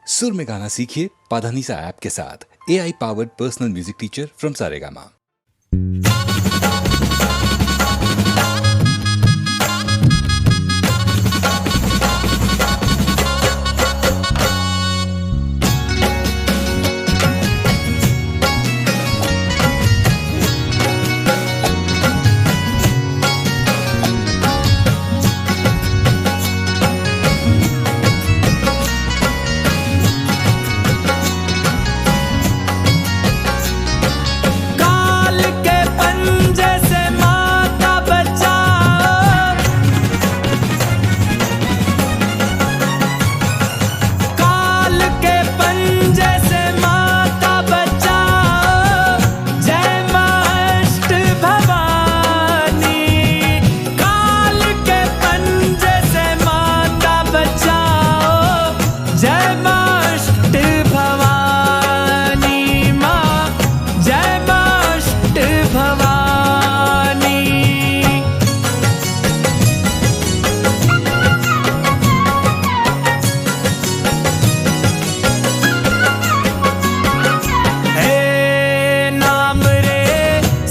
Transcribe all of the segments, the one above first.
सुर में गाना सीखिए पाधानीसा ऐप के साथ। AI powered personal music teacher from Saregama.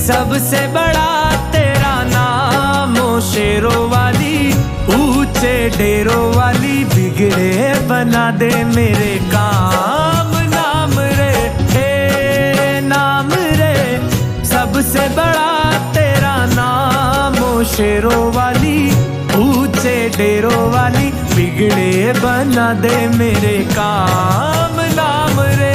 सबसे बड़ा तेरा नाम ओ शेरों वाली, ऊंचे डेरों वाली, बिगड़े बना दे मेरे काम। नाम रे हे नाम रे, सबसे बड़ा तेरा नाम ओ शेरों वाली, ऊंचे डेरों वाली, बिगड़े बना दे मेरे काम। नाम रे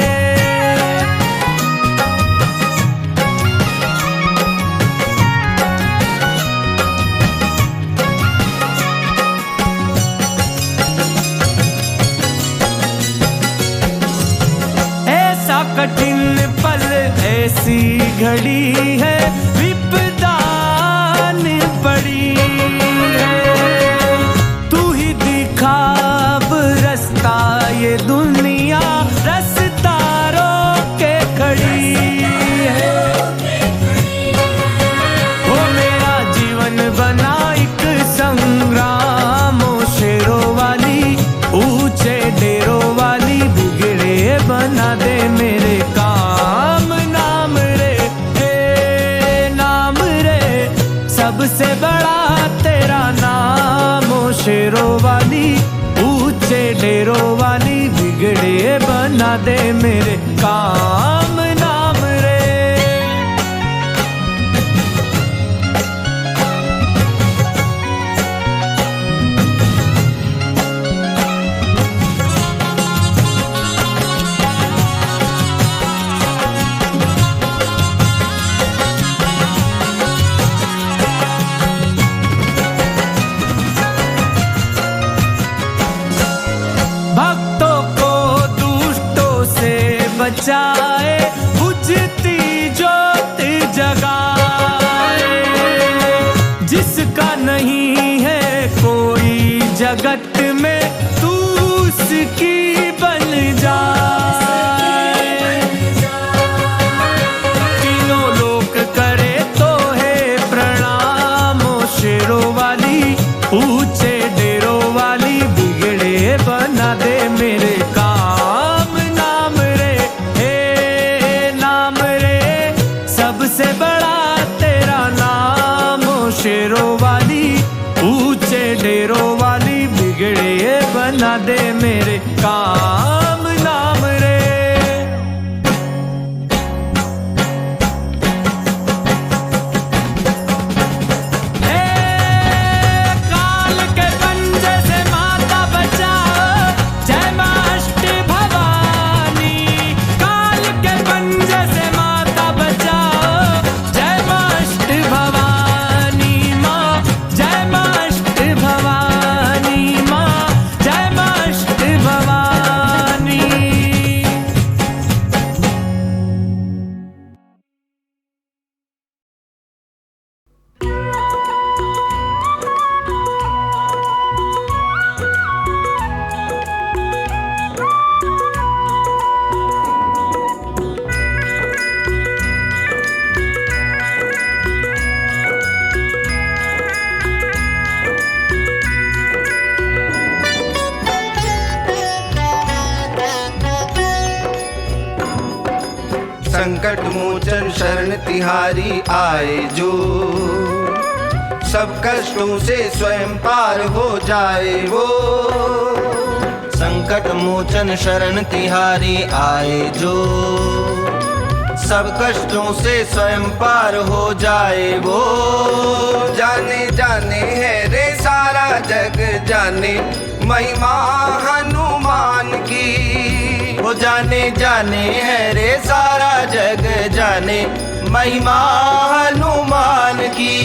कठिन पल ऐसी घड़ी है, विपदान पड़ी है, तू ही दिखा अब रास्ता, ये दुनिया रास्ता रोके खड़ी है। ओ मेरा जीवन बना एक संग्राम ओ शेरों वाली, ऊंचे डेरों वाली, बिगड़े बना दे मेरे काम। नाम रे हे नाम रे, सबसे बड़ा तेरा नाम ओ शेरों वाली, ऊंचे डेरों वाली, बिगड़े बना दे मेरे काम। नाम रे बचाए, बुझती ज्योत जगाए, जिसका नहीं है कोई जगत में, तू उसकी बन जाए। तीनों लोक करे तो है प्रणाम ओ शेरों वाली, ऊंचे डेरों वाली, बिगड़े बना दे मेरे काम। नाम रे सबसे बड़ा तेरा नाम ओ शेरों वाली, ऊंचे डेरों वाली, बिगड़े बना दे मेरे काम। संकट मोचन शरण तिहारी आए जो, सब कष्टों से स्वयं पार हो जाए वो। संकट मोचन शरण तिहारी आए जो, सब कष्टों से स्वयं पार हो जाए वो। जाने जाने है रे सारा जग जाने, महिमा हनुमान की। वो जाने जाने है रे सारा जग जाने, महिमा हनुमान की।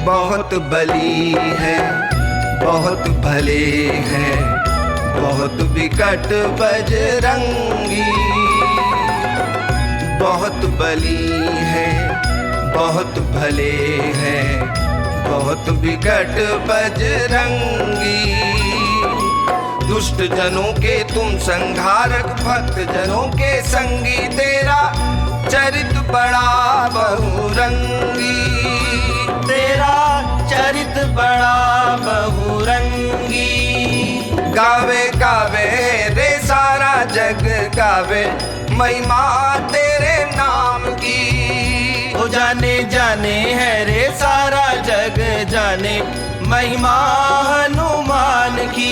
बहुत बली है बहुत भले हैं, बहुत विकट बजरंगी। बहुत बली है बहुत भले हैं, बहुत विकट बजरंगी। दुष्ट जनों के तुम संहारक, भक्त जनों के संगी। तेरा चरित बड़ा बहुरंगी, तेरा चरित बड़ा बहुरंगी। गावे गावे रे सारा जग गावे, महिमा तेरे नाम की। वो जाने जाने है रे सारा जग जाने, महिमा हनुमान की।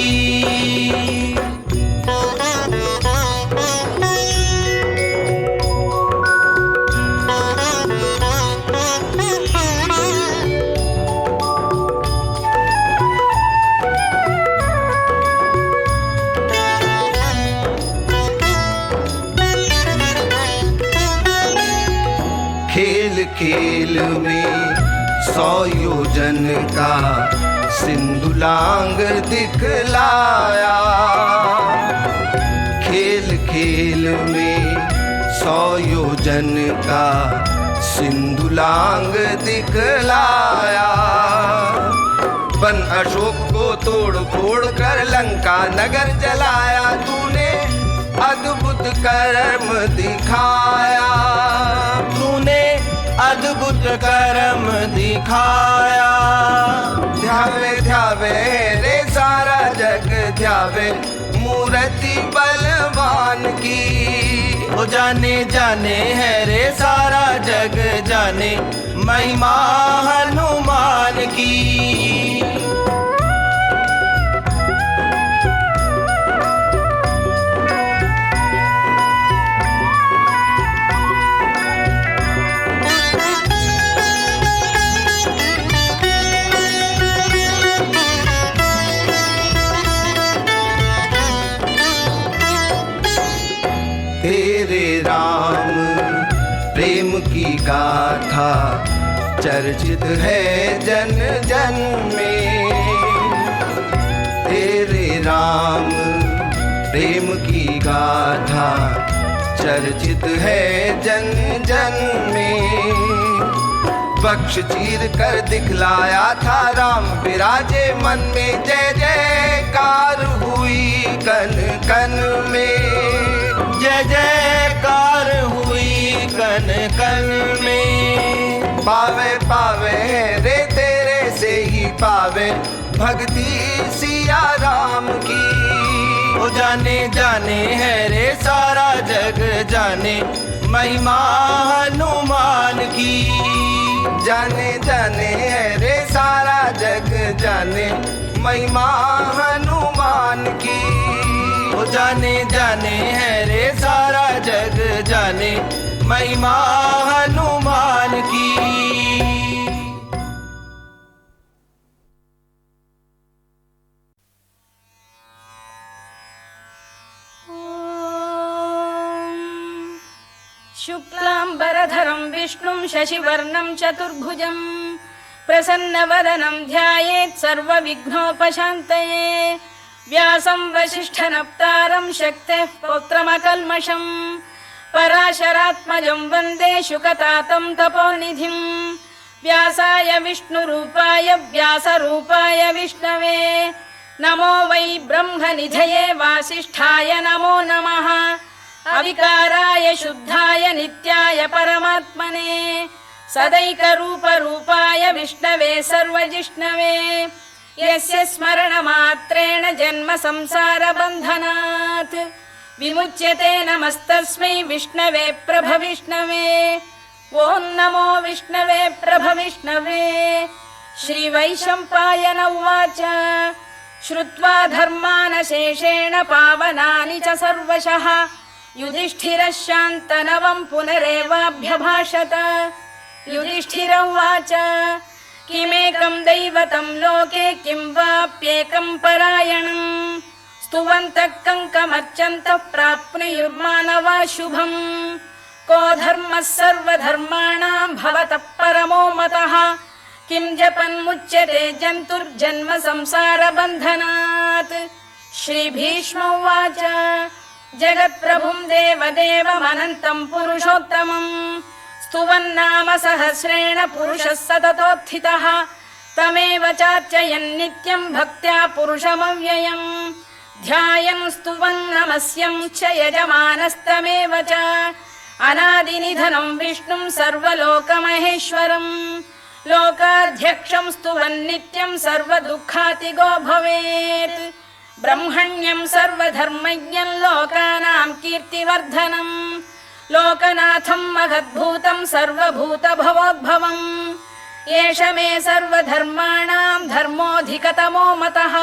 खेल खेल में 100 योजन का सिंधुलांग दिखलाया। खेल खेल में 100 योजन का सिंधुलांग दिखलाया। वन अशोक को तोड़ फोड़ कर लंका नगर जलाया। तूने अद्भुत कर्म दिखाया, तूने अद्भुत कर्म दिखाया। ध्यावे ध्यावे रे सारा जग ध्यावे, मूर्ति बलवान की। वो जाने जाने है रे सारा जग जाने, महिमा हनुमान की। तेरे राम प्रेम की गाथा चर्चित है जन जन में। तेरे राम प्रेम की गाथा चर्चित है जन जन में। पक्ष चीर कर दिखलाया था राम विराजे मन में। जय जयकार हुई कन कन में, जय जयकार हुई कन कन में। पावे पावे रे तेरे से ही पावे, भक्ति सिया राम की। वो जाने जाने है रे सारा जग जाने, महिमा हनुमान की। जाने जाने है रे सारा जग जाने, महिमा हनुमान की। वो जाने जाने है रे सारा जग जाने, महिमा हनुमान की। शुक्लांबरधरं विष्णुं शशिवर्णं चतुर्भुजं प्रसन्नवदनं ध्यायेत् सर्वविघ्नोपशान्तये। व्यासं वसिष्ठनप्तारं शक्तेः पौत्रमकल्मषं पराशरात्मजं वन्दे शुकतातं तपोनिधिं। व्यासाय विष्णुरूपाय व्यासरूपाय विष्णवे नमो वै ब्रह्मनिधये वासिष्ठाय नमो नमः अविकाराय शुद्धाय नित्याय परमात्मने सदैकरूपरूपाय विष्णवे सर्वजिष्णवे यस्य स्मरणमात्रेण जन्म संसारबन्धनात् विमुच्यते नमस्तस्मै विष्णवे प्रभविष्णवे ॐ नमो विष्णवे प्रभविष्णवे श्रीवैशम्पायन उवाच श्रुत्वा धर्मानशेषेण पावनानि च सर्वशः युधिष्ठिरः शान्तनवं पुनरेवाभ्यभाषत युधिष्ठिर उवाच किमेकं दैवतं लोके किं वाप्येकं परायणम् स्तुवन्तः कङ्कमर्चन्तः प्राप्नुयुर्मानवा शुभम् को धर्मः सर्वधर्माणां भवतः परमो मतः किं जपन्मुच्यते जन्तुर्जन्म संसारबन्धनात् श्रीभीष्म उवाच जगत्प्रभुं देवदेवमनन्तं पुरुषोत्तमम् स्तुवन्नाम सहस्रेण पुरुषः सततोत्थितः तमेव चार्चयन् नित्यं भक्त्या पुरुषमव्ययम् ध्यायन् स्तुवन् नमस्यं च यजमानस्तमेव च अनादिनिधनं विष्णुं सर्वलोकमहेश्वरम् लोकाध्यक्षं स्तुवन् नित्यं सर्वदुःखातिगो भवेत् ब्रह्मण्यं सर्वधर्मज्ञं लोकानां कीर्तिवर्धनम् लोकनाथं महद्भूतं सर्वभूतभवोद्भवम् एष मे सर्वधर्माणां धर्मोऽधिकतमो मतः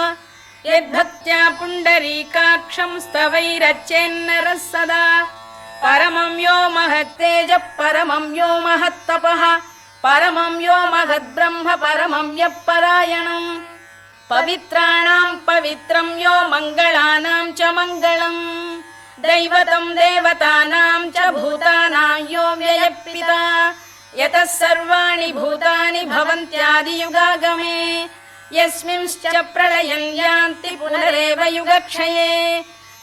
यद्भक्त्या पुण्डरीकाक्षं स्तवैरच्चेन्नरः सदा परमं यो महत्तेजः परमं यो महत्तपः परमं यो महद्ब्रह्म परमं यः परायणम् पवित्राणां पवित्रं यो मङ्गलानां च मङ्गलम् दैवतं देवतानां च भूतानां यो व्ययपिता यतः सर्वाणि भूतानि भवन्त्यादियुगागमे यस्मिंश्च प्रलयं यान्ति पुनरेव युगक्षये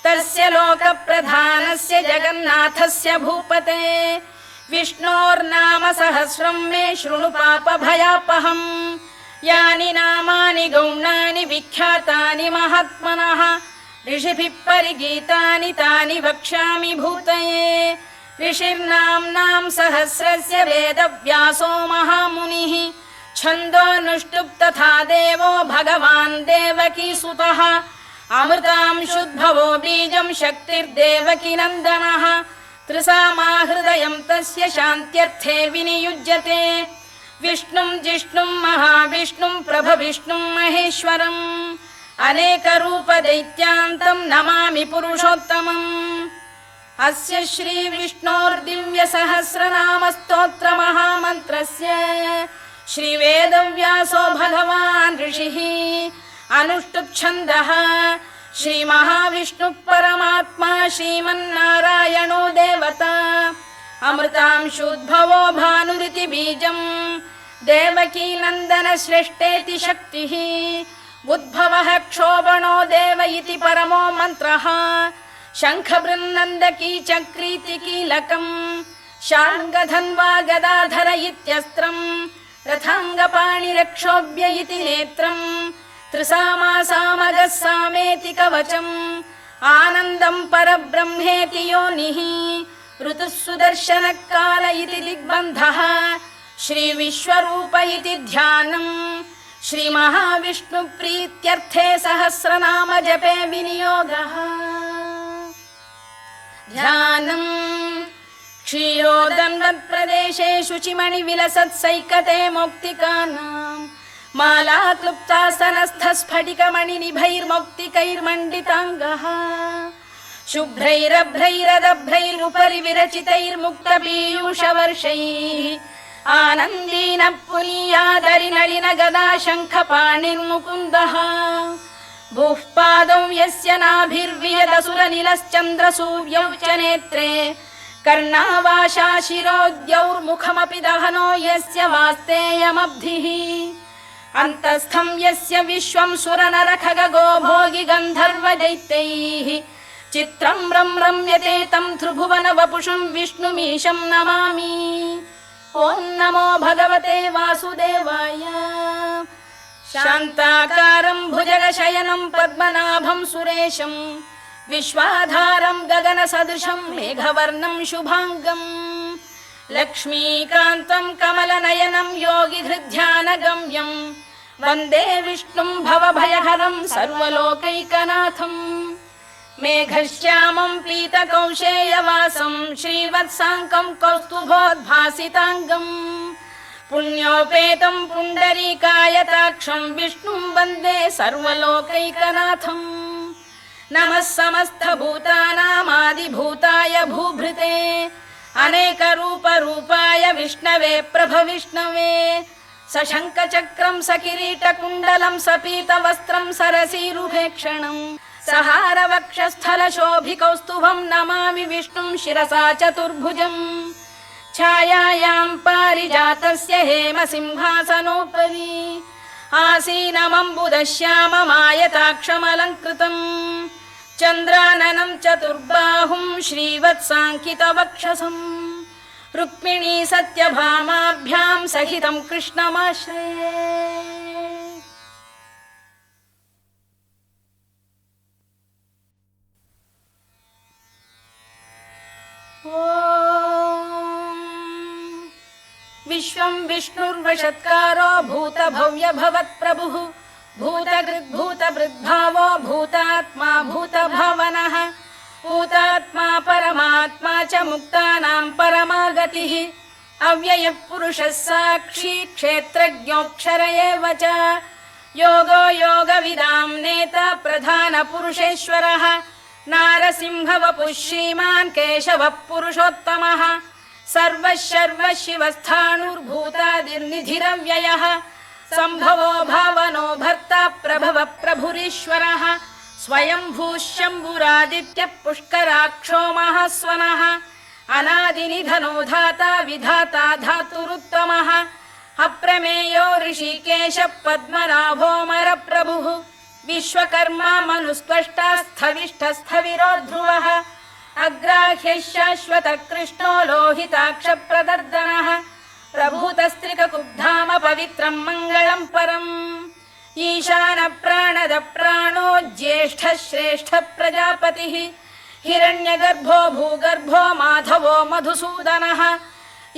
तस्य लोकप्रधानस्य जगन्नाथस्य भूपते विष्णोर्नाम सहस्रं मे शृणु पापभयापहम् यानि नामानि गौणानि विख्यातानि महात्मनः ऋषिभिः परिगीतानि तानि वक्ष्यामि भूतये ऋषिर्नाम्नां सहस्रस्य वेदव्यासो महामुनिः छन्दोऽनुष्टुप् तथा देवो भगवान् देवकीसुतः अमृतांशुद्भवो बीजं शक्तिर्देवकी नन्दनः त्रिसामाहृदयं तस्य शान्त्यर्थे विनियुज्यते विष्णुं जिष्णुं महाविष्णुं प्रभविष्णुं महेश्वरम् अनेकरूपदैत्यान्तं नमामि पुरुषोत्तमम् अस्य श्रीविष्णोर्दिव्यसहस्रनामस्तोत्रमहामन्त्रस्य श्रीवेदव्यासो भगवान् ऋषिः अनुष्टुप्छन्दः श्रीमहाविष्णुः परमात्मा श्रीमन्नारायणो देवता अमृतांशुद्भवो भानुरिति बीजम् देवकी नन्दन श्रेष्ठेति शक्तिः उद्भवः क्षोभणो देव इति परमो मन्त्रः शङ्खबृन्नन्दकी चक्रीति कीलकम् शार्ङ्गधन्वा गदाधर इत्यस्त्रम् रथाङ्गपाणिरक्षोभ्य इति नेत्रम् त्रिसामासामगः सामेति कवचम् आनन्दं परब्रह्मेति योनिः ऋतुः सुदर्शनकाल इति दिग्बन्धः श्रीविश्वरूप इति ध्यानम् श्रीमहाविष्णुप्रीत्यर्थे सहस्रनाम जपे विनियोगः ध्यानम् क्षीरोदन्वत्प्रदेशे शुचिमणिविलसत्सैकते मौक्तिकानाम् माला क्लुप्तासनस्थस्फटिकमणिनिभैर्मौक्तिकैर्मण्डिताङ्गः शुभ्रैरभ्रैरदभ्रैरुपरि विरचितैर्मुक्तपीयूषवर्षैः आनन्दीन पुनीयादरि नलिन गदा शङ्खपाणिर्मुकुन्दः भूः पादौ यस्य नाभिर्वियदसुरनिलश्चन्द्रसूर्यौ च नेत्रे कर्णावाशा शिरोद्यौर्मुखमपि दहनो यस्य वास्तेयमब्धिः अन्तस्थं यस्य विश्वं सुरनरखगो भोगि गन्धर्वदैत्यैः चित्रं रम्यते तं त्रिभुवन वपुषं विष्णुमीशं नमामि ॐ नमो भगवते वासुदेवाय शान्ताकारं भुजगशयनं पद्मनाभं सुरेशं विश्वाधारं गगनसदृशं मेघवर्णं शुभाङ्गम् लक्ष्मीकान्तं कमलनयनं योगिहृद्ध्यानगम्यं वन्दे विष्णुं भवभयहरं सर्वलोकैकनाथम् मेघश्यामं पीतकौशेयवासं श्रीवत्साङ्कं कौस्तुभोद्भासिताङ्गम् पुण्योपेतं पुण्डरीकायताक्षं विष्णुं वन्दे सर्वलोकैकनाथम् नमः समस्तभूतानामादिभूताय भूभृते अनेकरूपरूपाय विष्णवे प्रभविष्णवे सशङ्खचक्रं सकिरीटकुण्डलं सपीतवस्त्रं सरसीरुभेक्षणं सहारवक्षस्थलशोभिकौस्तुभं नमामि विष्णुं शिरसा चतुर्भुजम् छायायां पारिजातस्य हेमसिंहासनोपरि आसीनमम्बुदश्याममायताक्षमलङ्कृतम् चन्द्राननं चतुर्बाहुं श्रीवत्साङ्कितवक्षसम् रुक्मिणी सत्यभामाभ्यां सहितं कृष्णमाश्रये विश्वं विष्णुर्वषत्कारो भूतभव्यभवत्प्रभुः भूतकृद्भूतभृद्भावो भूतात्मा भूतभावनः भूतात्मा परमात्मा च मुक्तानां परमागतिः अव्ययः पुरुषः साक्षी क्षेत्रज्ञोऽक्षर एव च योगो योगविदां नेता प्रधानपुरुषेश्वरः नारसिंहवपुः श्रीमान् केशवः पुरुषोत्तमः सर्वः सर्वः शिवस्थाणुर्भूतादिर्निधिरव्ययः सम्भवो भावनो भर्ता प्रभव प्रभुरीश्वरः स्वयंभूः शम्भुरादित्यः पुष्कराक्षो महास्वनः अनादिनिधनो धाता विधाता धातुरुत्तमः अप्रमेयो ऋषिकेशः पद्मनाभोऽमरप्रभुः विश्वकर्मा मनुस्त्वष्टा स्थविष्ठस्थविरो ध्रुवः अग्राह्यः शाश्वतः कृष्णो लोहिताक्षप्रदर्दनः प्रभूतस्त्रिककुब्धाम पवित्रं मङ्गलं परम् ईशान प्राणद प्राणो ज्येष्ठः श्रेष्ठः प्रजापतिः हिरण्यगर्भो भूगर्भो माधवो मधुसूदनः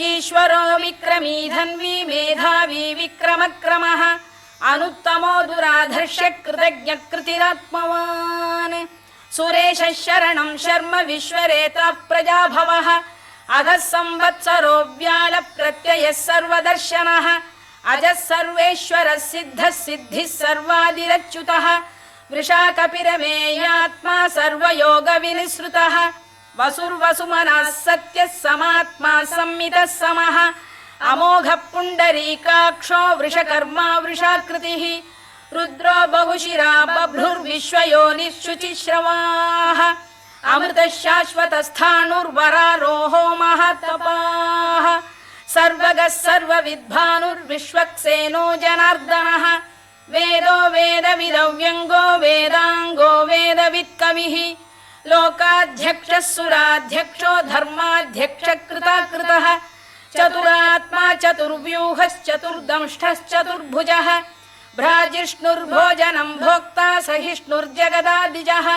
ईश्वरो विक्रमी धन्वी मेधावी विक्रमक्रमः अनुत्तमो दुराधर्ष्य कृतज्ञः कृतिरात्मवान् सुरेशः शरणं शर्म विश्वरेता प्रजाभवः अधः संवत्सरो व्याल प्रत्ययः सर्वदर्शनः अजः सर्वेश्वरः सिद्धः सिद्धिः सर्वादिरच्युतः वृषाकपिरमेयात्मा सर्वयोगविनिसृतः वसुर्वसुमनः सत्यः समात्मा संमितः समः अमोघः पुण्डरीकाक्षो वृषकर्मा वृषाकृतिः रुद्रो बहुशिरा बभ्रुर्विश्वयोनिः शुचिश्रवाः अमृतः शाश्वतस्थाणुर्वरारोहो महातपाः सर्वगः सर्वविद्भानुर्विश्वक्सेनो जनार्दनः वेदो वेदविदव्यङ्गो वेदाङ्गो वेदवित्कविः लोकाध्यक्षः सुराध्यक्षो धर्माध्यक्षः कृताकृतः चतुरात्मा चतुर्व्यूहश्चतुर्दंष्टश्चतुर्भुजः भ्राजिष्णुर्भोजनं भोक्ता सहिष्णुर्जगदादिजः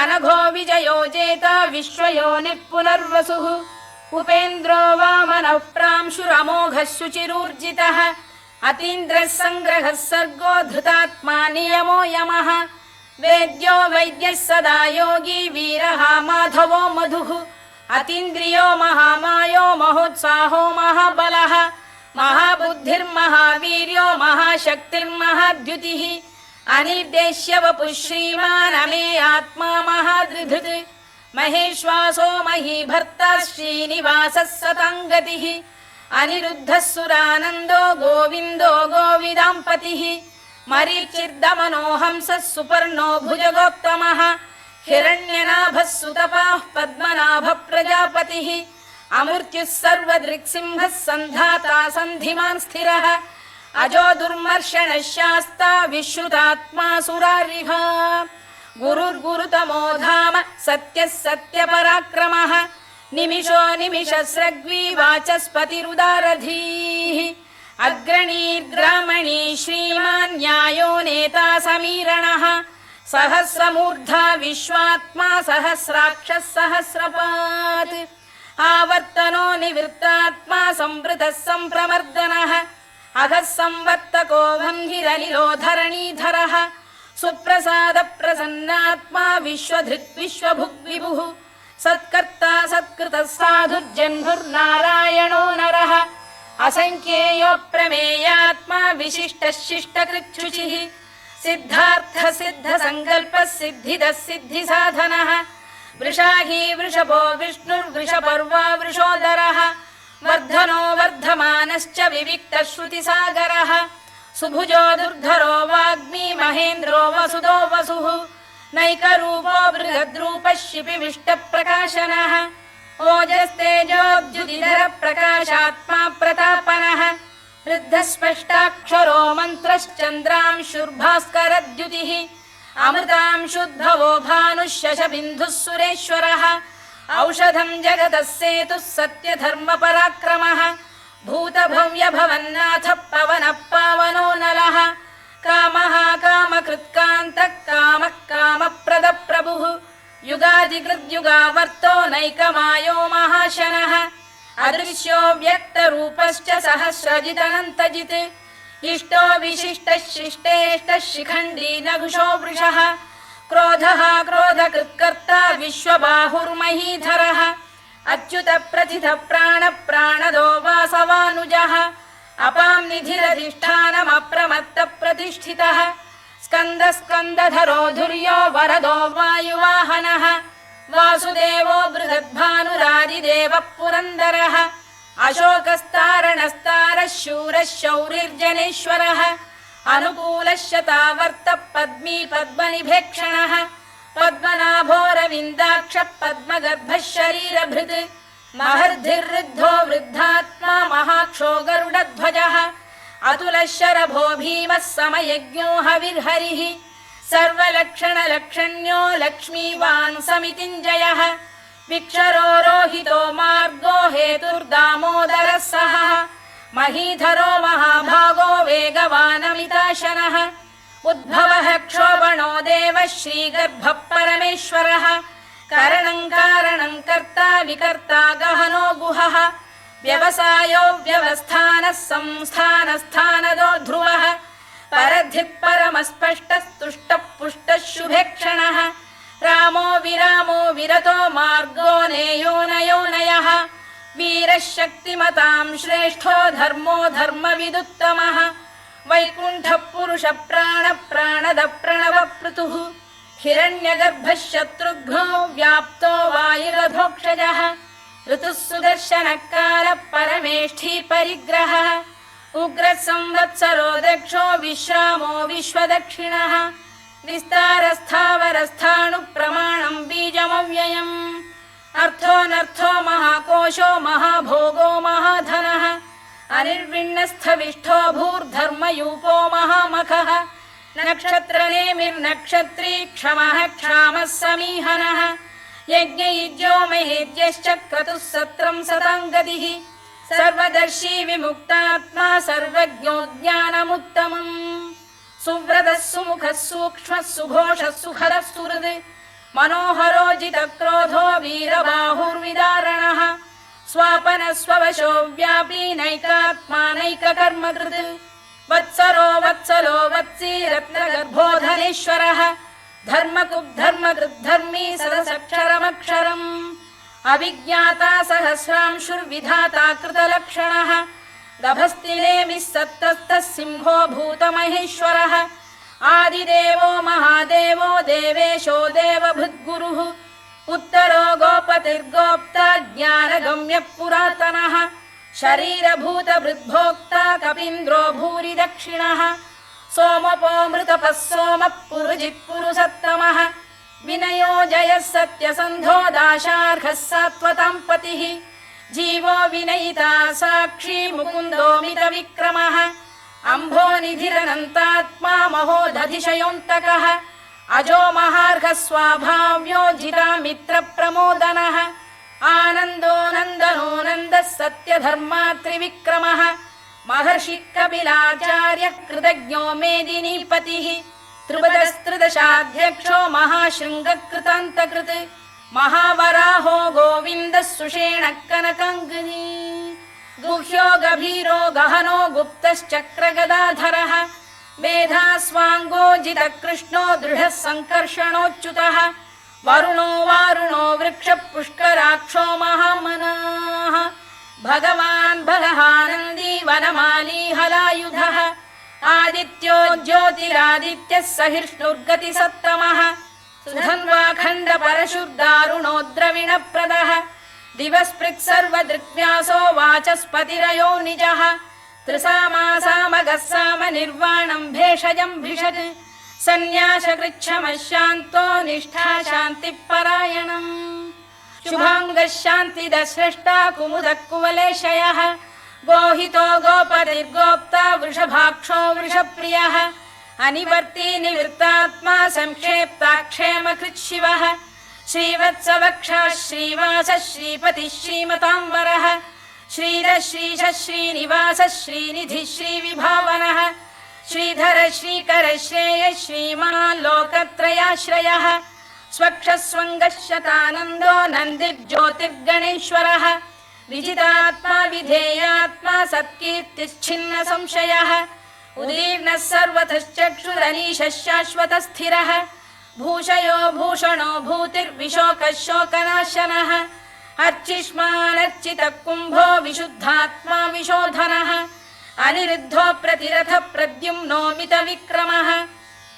अनघो विजयो जेता विश्वयोनिः पुनर्वसुः उपेन्द्रो वामनः प्रांशुरमोघः शुचिरूर्जितः अतीन्द्रः सङ्ग्रहः सर्गो धृतात्मा नियमो यमः वेद्यो वैद्यः सदा योगी वीरः माधवो मधुः अतीन्द्रियो महामायो महोत्साहो महाबलः महाबुद्धिर्महावीर्यो महाशक्तिर्महाद्युतिः अनिर्देश्य वपुः श्रीमान् अमे आत्मा महादृधृत् महेश्वासो महीभर्ता श्रीनिवासः सताङ्गतिः अनिरुद्धः सुरानन्दो गोविन्दो गोविदाम्पतिः मरीचिर्दमनो हंसः सुपर्णो भुजगोत्तमः हिरण्यनाभः सुतपाः पद्मनाभः प्रजापतिः अमृत्युः सर्वदृक्सिंहः सन्धाता सन्धिमान् स्थिरः अजो दुर्मर्षणः शास्ता विश्रुतात्मा सुरारिः गुरुर्गुरुतमो धाम सत्यः सत्यपराक्रमः निमिषो निमिषस्रग्वी वाचस्पतिरुदारधीः अग्रणीर्ग्रामणी श्रीमान् न्यायो नेता समीरणः सहस्रमूर्धा विश्वात्मा सहस्राक्षः सहस्रपात् आवर्तनो निवृत्तात्मा संवृतः सम्प्रमर्दनः अधः संवर्तको वह्निरनिलो धरणीधरः सुप्रसाद प्रसन्नात्मा विश्वधृक् विश्वभुग् विभुः सत्कर्ता सत्कृतः साधुर्जह्नुर्नारायणो नरः असंख्येयो प्रमेयात्मा विशिष्टः शिष्टकृच्छुचिः सिद्धार्थ सिद्ध संकल्पः सिद्धिदः सिद्धिसाधनः वृषाही वृषभो विष्णुर्वृषपर्वा वृषोदरः वर्धनो वर्धमानश्च विविक्तः श्रुतिसागरः सुभुजो दुर्धरो वाग्मी महेन्द्रो वसुदो वसुः नैकरूपो बृहद्रूपः शिपिविष्टप्रकाशनः ओजस्तेजोद्युतिधर प्रकाशात्मा प्रतापनः वृद्धस्पष्टाक्षरो मन्त्रश्चन्द्रांशुर्भास्करद्युतिः अमृतांशुद्भवो भानुः शशबिन्दुः सुरेश्वरः औषधं जगतः सेतुः सत्यधर्मपराक्रमः भूतभव्यभवन्नाथः पवनः पावनो नलः कामः कामकृत्कान्तः कामः कामप्रदप्रभुः युगादिकृद्युगावर्तो नैकमायो महाशनः अदृश्यो व्यक्तरूपश्च सहस्रजिदनन्तजित् इष्टो विशिष्टः शिष्टेष्टः शिखण्डी नघुषो वृषः क्रोधः क्रोधकृत्कर्ता विश्वबाहुर्महीधरः अच्युत प्रथित प्राण प्राणदो वासवानुजः अपां निधिरधिष्ठानमप्रमत्त प्रतिष्ठितः स्कन्द स्कन्दधरो धुर्यो वरदो वायुवाहनः वासुदेवो बृहद्भानुरादिदेवः पुरन्दरः अशोकस्तारणस्तारः शूरः शौरिर्जनेश्वरः अनुकूलः शतावर्तः पद्मी पद्मनिभेक्षणः पद्मनाभोरविन्दाक्षः पद्मगर्भः शरीरभृत् महर्धिर्वृद्धो वृद्धात्मा महाक्षो गरुडध्वजः अतुलः शरभो भीमः समयज्ञो हविर्हरिः सर्वलक्षणलक्षण्यो लक्ष्मीवान् समितिञ्जयः विक्षरो रोहितो मार्गो हेतुर्दामोदरः सहः महीधरो महाभागो वेगवानमिताशनः उद्भवः क्षोभणो देवः श्रीगर्भः परमेश्वरः करणं कारणं कर्ता विकर्ता गहनो गुहः व्यवसायो व्यवस्थानः संस्थानस्थानदो ध्रुवः परधिः परमस्पष्टस्तुष्टः पुष्टः शुभेक्षणः रामो विरामो विरतो मार्गो नेयो नयोनयः वीरः शक्तिमतां श्रेष्ठो धर्मो धर्मविदुत्तमः वैकुण्ठः पुरुष प्राण प्राणद प्रणवपृतुः हिरण्यगर्भः शत्रुघ्नो व्याप्तो वायुरधोक्षजः ऋतुः सुदर्शनकालः परमेष्ठी परिग्रहः उग्रः संवत्सरो दक्षो विश्रामो विश्वदक्षिणः विस्तारस्थावरस्थाणुः प्रमाणं बीजमव्ययम् अर्थोऽनर्थो महाकोशो महाभोगो महाधनः अनिर्विण्णस्थविष्ठो भूर्धर्मयूपो महामखः नक्षत्रनेमिर्नक्षत्री क्षमः क्षामः समीहनः यज्ञयुज्यो महेद्यश्च क्रतुः सत्रं सताङ्गतिः सर्वदर्शी विमुक्तात्मा सर्वज्ञो ज्ञानमुत्तमम् सुव्रतः सुमुखः सूक्ष्मः सुघोषः सुखरः सुहृद् मनोहरो जितक्रोधो वीरबाहुर्विदारणः स्वापनः स्ववशो व्यापी नैकात्मा नैककर्मकृत् वत्सरो वत्सलो वत्सी रत्नगर्भो धनेश्वरः धर्मकृद्धर्मकृद्धर्मी सदसक्षरमक्षरम् अविज्ञाता सहस्रांशुर्विधाता कृतलक्षणः गभस्तिनेमिः सत्तस्तः सिंहो भूतमहेश्वरः आदिदेवो महादेवो देवेशो देवभृद्गुरुः उत्तरो गोपतिर्गोप्ता ज्ञानगम्यः पुरातनः शरीरभूतभृद्भोक्ता कपीन्द्रो भूरि दक्षिणः सोमपोऽमृतपः सोमः पुरुजित्पुरुषत्तमः विनयो जयः सत्यसन्धो दाशार्हः सात्वतां पतिः जीवो विनयिता साक्षी मुकुन्दो मितविक्रमः अम्भोनिधिरनन्तात्मा महोदधिशयोऽन्तकः अजो महार्घः स्वाभाव्यो जितामित्रप्रमोदनः आनन्दो नन्दनो नन्दः सत्यधर्मा त्रिविक्रमः महर्षि कपिलाचार्य कृतज्ञो मेदिनीपतिः त्रिपदस्त्रिदशाध्यक्षो महाशृङ्गकृतान्तकृत् महावराहो गोविन्दः सुषेण कनकाङ्गनी गुह्यो गभीरो गहनो गुप्तश्चक्रगदाधरः मेधास्वाङ्गोजितकृष्णो दृढः सङ्कर्षणोच्युतः वरुणो वारुणो वृक्षपुष्कराक्षो महामनाः भगवान् भगहानन्दी वनमाली हलायुधः आदित्यो ज्योतिरादित्यः सहिष्णुर्गतिसत्तमः सुधन्वाखण्ड परशुर्दारुणो द्रविणप्रदः दिवस्पृक् सर्वदृग्व्यासो वाचस्पतिरयो निजः त्रिसामासामगः साम निर्वाणं भेषजं भिषज सन्न्यासकृच्छमः शान्तो निष्ठा शान्तिपरायणम् शुभाङ्गः शान्तिदः स्रष्टा कुमुदः कुवलेशयः गोहितो गोपतिर्गोप्ता वृषभाक्षो वृषप्रियः अनिवर्ती निवृत्तात्मा संक्षेप्ताक्षेमकृत् शिवः श्रीवत्सवक्षः श्रीवासः श्रीपतिः श्रीमताम्बरः श्रीधः श्रीशः श्रीनिवासः श्रीनिधिः श्रीविभावनः श्रीधर श्रीकर श्रेयः श्रीमान् लोकत्रयाश्रयः स्वक्षस्वङ्गः शतानन्दो नन्दिर्ज्योतिर्गणेश्वरः विजितात्मा विधेयात्मा सत्कीर्तिश्छिन्न संशयः उदीर्णः सर्वतश्चक्षुरनीशः शाश्वतस्थिरः भूषयो भूषणो भूतिर्विशोकः शोकनाशनः अर्चिष्मानर्चितः कुम्भो विशुद्धात्मा विशोधनः अनिरुद्धो प्रतिरथ प्रद्युम्नो मितविक्रमः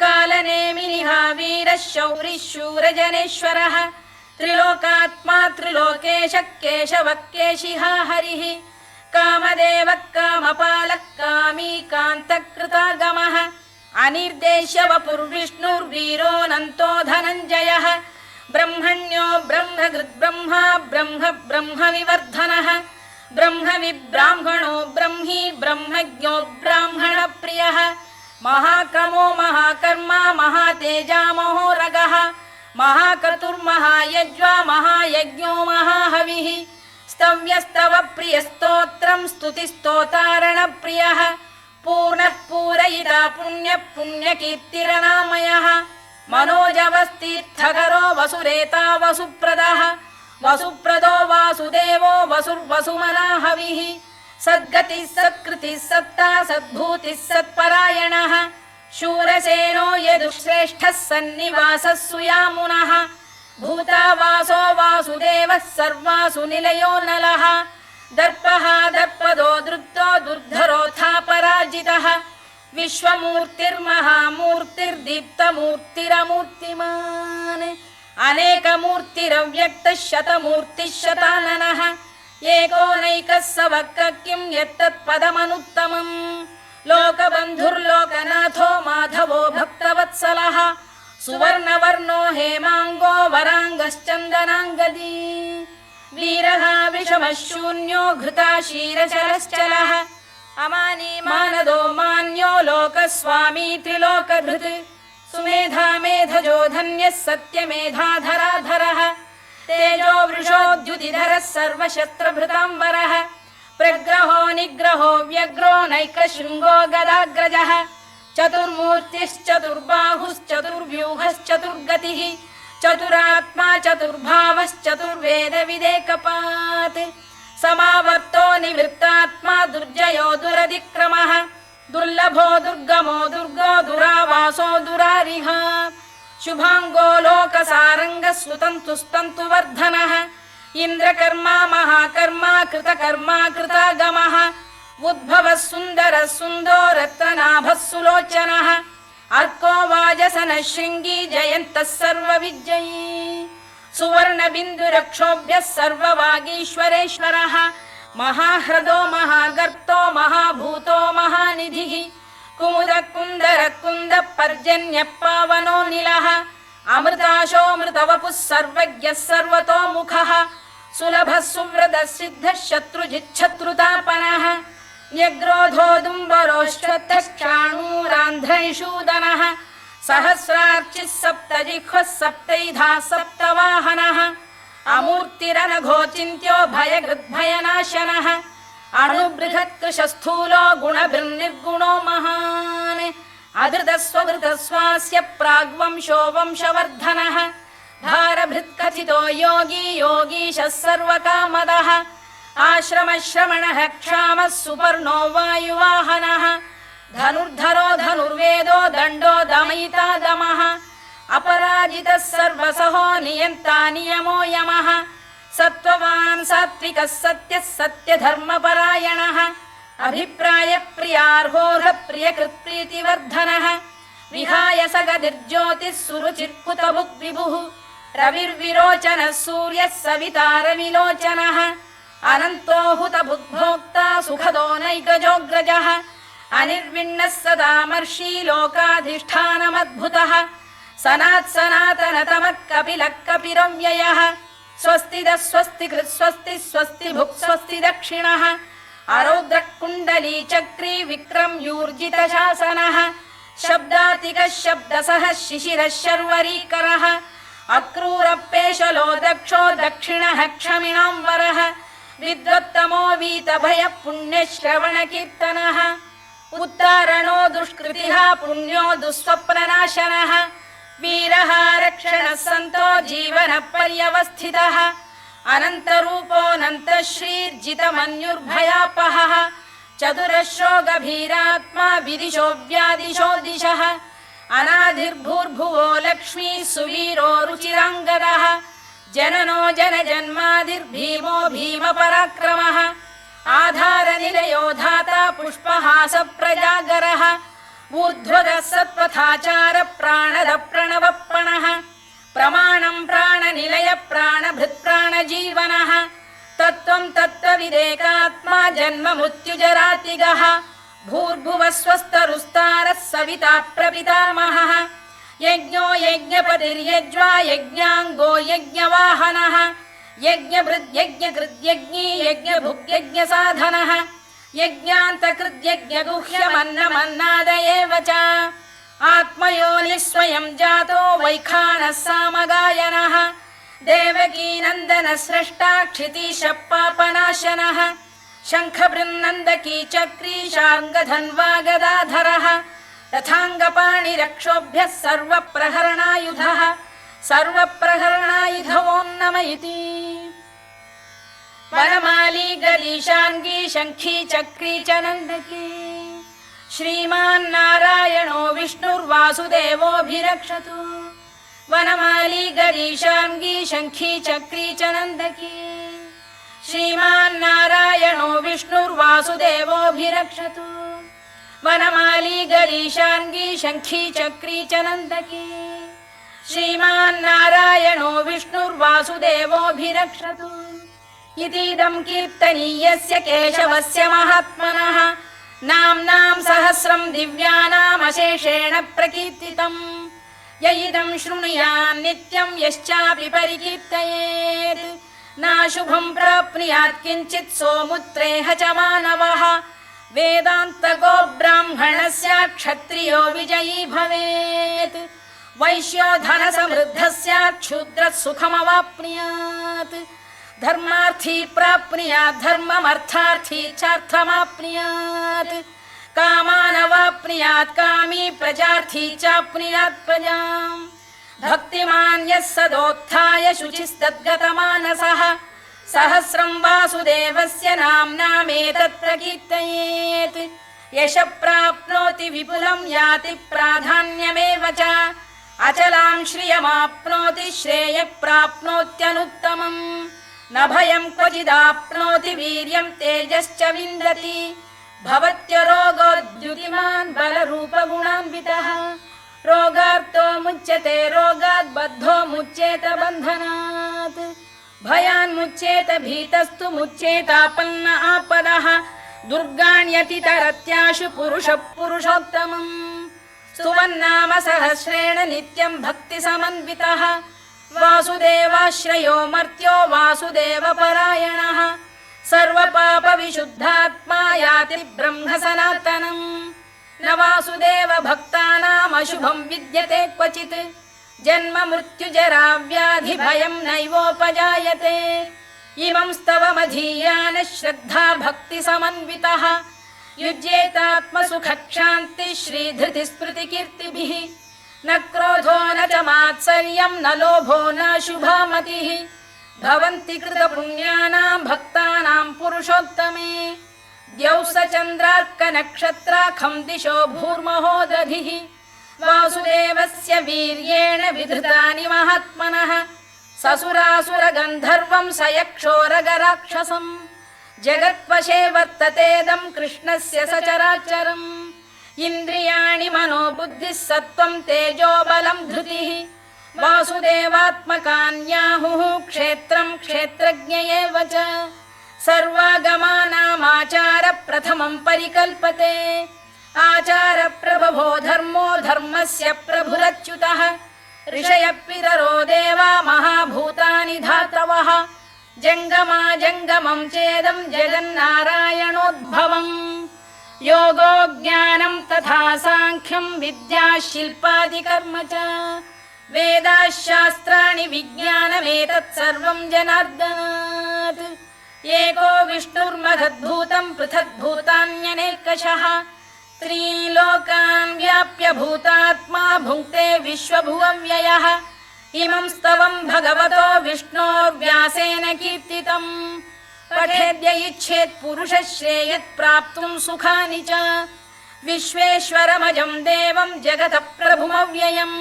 कालनेमिनिः वीरः शौरिः शूरजनेश्वरः त्रिलोकात्मा त्रिलोकेशः केशवः केशिहा हरिः कामदेवः कामपालः कामी कान्तकृतागमः अनिर्देश्य वपुर्विष्णुर्वीरोऽनन्तो धनञ्जयः ब्रह्मण्यो ब्रह्मकृद्ब्रह्मा ब्रह्म ब्रह्मविवर्धनः ब्रह्मविब्राह्मणो ब्रह्मी ब्रह्मज्ञो ब्राह्मणप्रियः महाक्रमो महाकर्मा महातेजा महोरगः महाक्रतुर्महायज्वा महायज्ञो महाहविः स्तव्यस्तव प्रियस्तोत्रं स्तुतिस्तोतारणप्रियः पूर्णः पूरयिता पुण्यः पुण्यकीर्तिरनामयः मनोजवस्तीर्थकरो वसुरेता वसुप्रदः वसुप्रदो वासुदेवो वसुर्वसुमनाहविः सद्गतिः सत्कृतिः सत्ता सद्भूतिः सत्परायणः शूरसेनो यदुश्रेष्ठः सन्निवासः सुयामुनः भूतावासो वासुदेवः सर्वासु निलयो नलः दर्पः दर्पदो दृप्तो दुर्धरोऽथा पराजितः विश्वमूर्तिर्महामूर्तिर्दीप्तमूर्तिरमूर्तिमान् अनेकमूर्तिरव्यक्तः शतमूर्तिः शताननः एकोनैकः स वक् किं यत्तत्पदमनुत्तमम् लोकबन्धुर्लोकनाथो माधवो भक्तवत्सलः सुवर्णवर्णो हेमाङ्गो वराङ्गश्चन्दनाङ्गदी वीरः विषमः शून्यो घृता क्षीरचरश्चलः अमानी मानदो मान्यो लोकस्वामी त्रिलोकधृत् सुमेधा मेधजो धन्यः सत्यमेधाधराधरः तेजो वृषोद्युतिधरः सर्वशस्त्रभृताम्बरः प्रग्रहो निग्रहो व्यग्रो नैकशृङ्गो गदाग्रजः चतुर्मूर्तिश्चतुर्बाहुश्चतुर्व्यूहश्चतुर्गतिः चतुरात्मा चतुर्भावश्चतुर्वेदविदेकपात् समावर्तो निवृत्तात्मा दुर्जयो दुरधिक्रमः दुर्लभो दुर्गमो दुर्गो दुरावासो दुरारिः शुभाङ्गो लोकसारङ्गः सुतन्तुस्तन्तुवर्धनः इन्द्रकर्मा महाकर्मा कृतकर्मा कृतागमः उद्भवः सुन्दरः सुन्दो रत्ननाभः सुलोचनः अर्को वाजसनः शृङ्गी जयन्तः सर्वविजयी सुवर्णबिन्दुरक्षोभ्यः सर्ववागीश्वरेश्वरः महाह्रदो महागर्तो महाभूतो महानिधिः कुमुदकुन्दरकुन्दः पर्जन्यः पावनो निलः अमृताशोऽमृतवपुः सर्वज्ञः सर्वतोमुखः सुलभः सुव्रतः सिद्धः शत्रुजिच्छत्रुतापनः न्यग्रोधोदुम्बरोश्वत्थक्षाणूरान्ध्रैषूदनः सहस्रार्चिः सप्तजिह्वः सप्तैधा सप्तवाहनः अमूर्तिरनघोचिन्त्यो भयकृद्भयनाशनः अणुबृहत्कृशस्थूलो गुणभिर्निर्गुणो महान् अधृतस्वधृतस्वास्य प्राग्वंशो वंशवर्धनः भारभृत्कथितो योगी योगीशः सर्वकामदः आश्रमश्रमणः क्षामः सुपर्णो वायुवाहनः धनुर्धरो धनुर्वेदो दण्डो दमयिता दमः अपराजितः सर्वसहो नियन्ता नियमो यमः सत्त्ववान् सात्विकः सत्यः सत्यधर्मपरायणः अभिप्रायप्रियार्होः प्रियकृत्प्रीतिवर्धनः विहाय सगतिर्ज्योतिः सुरुचिर्कुतभुग्विभुः रविर्विरोचनः सूर्यः सवितारविलोचनः अनन्तो हुतभुग्भोक्ता सुखदो नैकजोऽग्रजः अनिर्विण्णः सदामर्षी लोकाधिष्ठानमद्भुतः सनात्सनातनतमः कपिलः कपिरव्ययः स्वस्तिदः स्वस्तिकृत् स्वस्ति स्वस्ति भुक् स्वस्ति दक्षिणः आरौद्रः कुण्डली चक्री विक्रम्यूर्जितशासनः शब्दातिकः शब्दसः शिशिरः शर्वरीकरः अक्रूरपेशलो दक्षो दक्षिणः क्षमिणाम्बरः विद्वत्तमो वीतभयः पुण्यश्रवणकीर्तनः उत्तारणो दुष्कृतिः पुण्यो दुःस्वप्ननाशनः वीरः रक्षणः सन्तो जीवनपर्यवस्थितः अनन्तरूपोऽनन्तश्रीर्जितमन्युर्भयापहः चतुरश्रो गभीरात्मा विदिशो व्यादिशो दिशः अनाधिर्भूर्भुवो लक्ष्मी सुवीरो रुचिराङ्गदः जननो जनजन्मादिर्भीमो भीमपराक्रमः आधारनिलयो धाता पुष्पहास प्रजागरः ऊर्ध्वगः सत्पथाचार प्राणद प्रणवप्रणः प्रमाणं प्राणनिलय प्राणभृत्प्राणजीवनः तत्त्वं तत्त्वविदेकात्मा जन्म मृत्युजरातिगः भूर्भुवः स्वस्तरुस्तारः सविता प्रपितामहः यज्ञो यज्ञपतिर्यज्वा यज्ञाङ्गो यज्ञवाहनः यज्ञभृद्यज्ञकृद्यज्ञी यज्ञभुग्यज्ञसाधनः यज्ञान्तकृद्यज्ञगुह्यमन्नमन्नाद एव च आत्मयोनिः स्वयं जातो वैखानः सामगायनः देवकीनन्दनः स्रष्टा क्षितीशः पापनाशनः शङ्खबृन्नन्दकी चक्री शार्ङ्गधन्वा गदाधरः रथाङ्गपाणिरक्षोभ्यः सर्वप्रहरणायुधः सर्वप्रहरणायुधवोन्नम इति वनमाली गरीशाङ्गी शङ्खी चक्री च नन्दकी श्रीमान्नारायणो विष्णुर्वासुदेवोऽभिरक्षतु वनमाली गरीशाङ्गी शङ्खी चक्री च नन्दकी श्रीमान्नारायणो विष्णुर्वासुदेवोऽभिरक्षतु वनमाली गरीशाङ्गी शङ्खी चक्री च नन्दकी श्रीमान्नारायणो विष्णुर्वासुदेवोऽभिरक्षतु इतीदं कीर्तनीयस्य केशवस्य महात्मनः नाम्नां सहस्रं दिव्यानामशेषेण प्रकीर्तितम् य इदं शृणुयान् नित्यं यश्चापि परिकीर्तयेत् नाशुभं प्राप्नुयात् किञ्चित् सोमुत्रेह च मानवः वेदान्तको ब्राह्मणस्य क्षत्रियो विजयी भवेत् वैश्यो धनसमृद्धः स्यात् क्षूद्रः सुखमवाप्नुयात् धर्मार्थी प्राप्नुयात् धर्ममर्थार्थी चार्थमाप्नुयात् कामानवाप्नुयात् कामी प्रजार्थी चाप्नुयात् प्रजाम् भक्तिमान् यः सदोत्थाय शुचिस्तद्गतमानसः सहस्रं वासुदेवस्य नाम्नामेतत् प्रकीर्तयेत् यशः प्राप्नोति विपुलं याति प्राधान्यमेव च अचलां श्रियमाप्नोति श्रेयः प्राप्नोत्यनुत्तमम् न भयं क्वचिदाप्नोति वीर्यं तेजश्च विन्दति भवत्यरोगोद्युतिमान् बलरूपगुणान्वितः रोगार्तो मुच्यते रोगात् बद्धो मुच्येत बन्धनात् भयान् मुच्येत भीतस्तु मुच्येतापन्न आपदः दुर्गाण्यतितरत्याशु पुरुषः पुरुषोत्तमम् स्तुवन्नाम सहस्रेण नित्यं भक्तिसमन्वितः वासुदेवाश्रयो मर्त्यो वासुदेवपरायणः सर्वपापविशुद्धात्मा याति ब्रह्म सनातनम् न वासुदेव भक्तानामशुभं विद्यते क्वचित् जन्म मृत्युजरा व्याधि भयं नैवोपजायते इमं स्तवमधीयान श्रद्धा भक्ति समन्वितः युज्येतात्मसुखक्षान्ति श्रीधृतिस्मृतिकीर्तिभिः न क्रोधो न च मात्सर्यं न लोभो न शुभा मतिः भवन्ति कृतपुण्यानां भक्तानां पुरुषोत्तमे द्यौः स चन्द्रार्कनक्षत्राखं दिशो भूर्महो दधिः वासुदेवस्य वीर्येण विधृतानि महात्मनः ससुरासुरगन्धर्वं स यक्षोरगराक्षसम् जगत्वशे वर्ततेदं कृष्णस्य सचराचरम् इन्द्रियाणि मनोबुद्धिः सत्त्वं तेजो बलं धृतिः वासुदेवात्मकान्याहुः क्षेत्रं क्षेत्रज्ञ एव च सर्वागमानामाचार प्रथमं परिकल्पते आचार प्रभवो धर्मो धर्मस्य प्रभुरच्युतः ऋषयः पितरो देवा महाभूतानि धातवः जङ्गमा जङ्गमं चेदं जगन्नारायणोद्भवम् योगो ज्ञानं तथा साङ्ख्यं विद्या शिल्पादिकर्म च वेदाः शास्त्राणि विज्ञानमेतत् सर्वं जनार्दनात् एको विष्णुर्महद्भूतं पृथग्भूतान्यनेकशः त्रीन् लोकान् व्याप्य भूतात्मा भुङ्क्ते विश्वभुवव्ययः इमं स्तवं भगवतो विष्णोर्व्यासेन कीर्तितम् पठेद्य इच्छेत् पुरुषः श्रेयत् प्राप्तुं सुखानि च विश्वेश्वरमजं देवं जगतः प्रभुमव्ययम्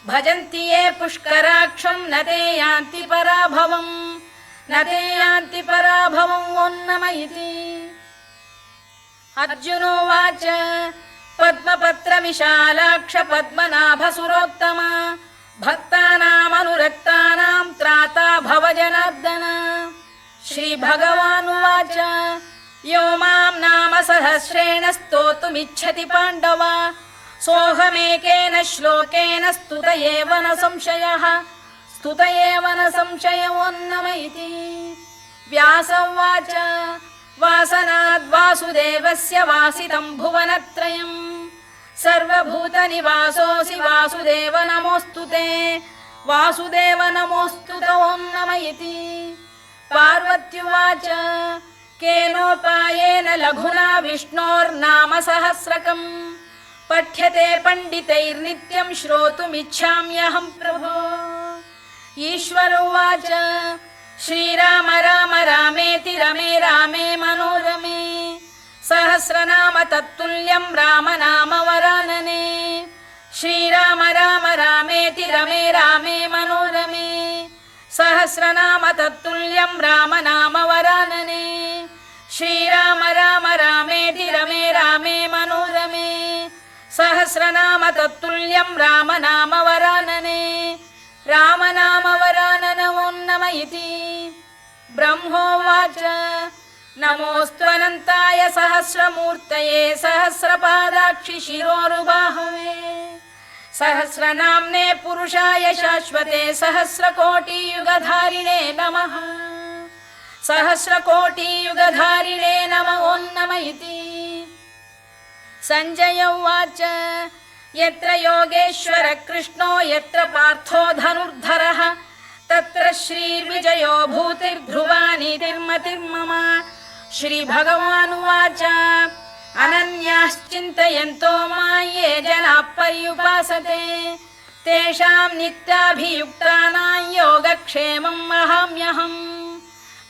भजन्ति ये पुष्कराक्षं न ते यान्ति पराभवम् न ते यान्ति पराभवम् ओन्नम इति अर्जुनोवाच पद्मपत्र विशालाक्ष पद्मनाभ सुरोत्तम भक्तानामनुरक्तानां त्राता भव जनार्दन श्रीभगवानुवाच यो मां नाम सहस्रेण स्तोतुमिच्छति पाण्डव सोऽहमेकेन श्लोकेन स्तुत एव न संशयः स्तुत एव न संशयोन्नम इति व्यास उवाच वासनाद् वासुदेवस्य वासितं भुवनत्रयम् सर्वभूतनिवासोऽसि वासुदेव नमोऽस्तु ते वासुदेव नमोऽस्तु ते ओन्नम इति पार्वत्युवाच केनोपायेन लघुना विष्णोर्नाम सहस्रकम् पठ्यते पण्डितैर्नित्यं श्रोतुमिच्छाम्यहं प्रभो ईश्वर उवाच श्रीराम राम रामेति रमे रामे मनोरमे सहस्रनाम तत्तुल्यं राम नाम वरानने श्रीराम राम रामेति रमे रामे मनोरमे सहस्रनाम तत्तुल्यं राम नाम वरानने श्रीराम राम रामेति रमे रामे मनोरमे सहस्रनाम तत्तुल्यं राम नाम वरानने राम नाम वरानन ओन्नम इति ब्रह्मोवाच नमोऽस्त्वनन्ताय सहस्रमूर्तये सहस्रपादाक्षि शिरोरुबाहवे सहस्रनाम्ने पुरुषाय शाश्वते सहस्रकोटियुगधारिणे नमः सहस्रकोटियुगधारिणे नमः ओन्नम इति सञ्जय उवाच यत्र योगेश्वर कृष्णो यत्र पार्थो धनुर्धरः तत्र श्रीर्विजयो भूतिर्ध्रुवा नीतिर्मतिर्मम श्रीभगवानुवाच अनन्याश्चिन्तयन्तो मां ये जनाः पर्युपासते तेषां नित्याभियुक्तानां योगक्षेमम् अहम्यहम्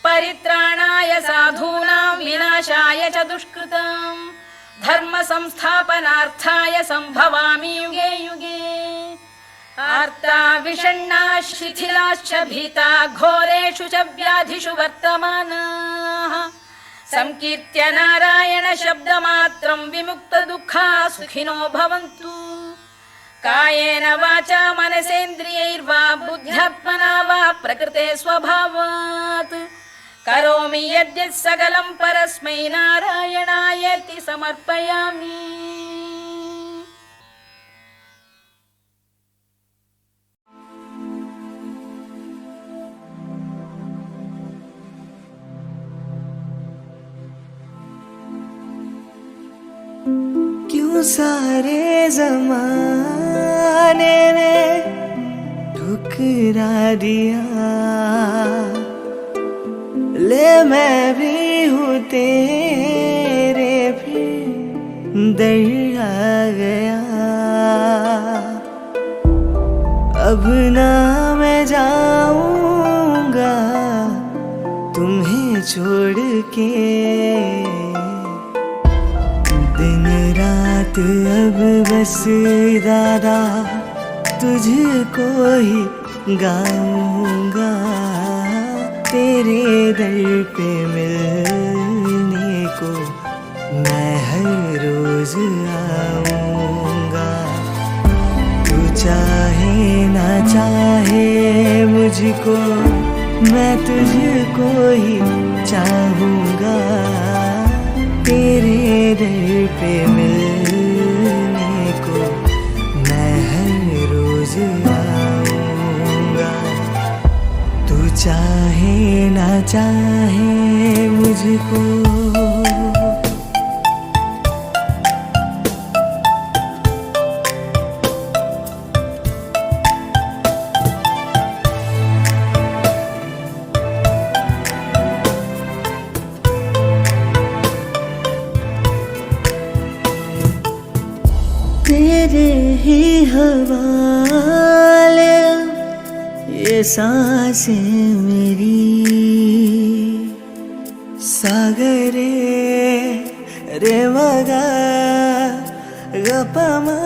परित्राणाय साधूनां विनाशाय च दुष्कृताम् धर्म संस्थापनार्थाय संभवामि युगे युगे आर्ता विषण्णाः शिथिलाश्च भीता घोरेषु च व्याधिषु वर्तमानाः संकीर्त्य नारायण शब्दमात्रं विमुक्त दुःखाः सुखिनो भवन्तु कायेन वाचा मनसेन्द्रियैर्वा बुद्ध्यात्मना वा प्रकृते स्वभावात् करोमि यद्यत् सकलं परस्मै नारायणायेति समर्पयामि। क्यों सारे ज़माने ने ठुकरा दिया, मैं भी हूँ तेरे फिर दर आ गया। अब ना मैं जाऊंगा तुम्हें छोड़ के, दिन रात अब बस दादा तुझको ही गाऊंगा। तेरे दर पे मिलने को मैं हर रोज आऊंगा। तू चाहे ना चाहे मुझको, मैं तुझको ही चाहूंगा। तेरे दर पे मिलने को मैं हर रोज आऊंगा। तू चाहे ना चाहे मुझको। तेरे ही हवाले ये सांसें मेरी, सागरे रे मगा गपमा।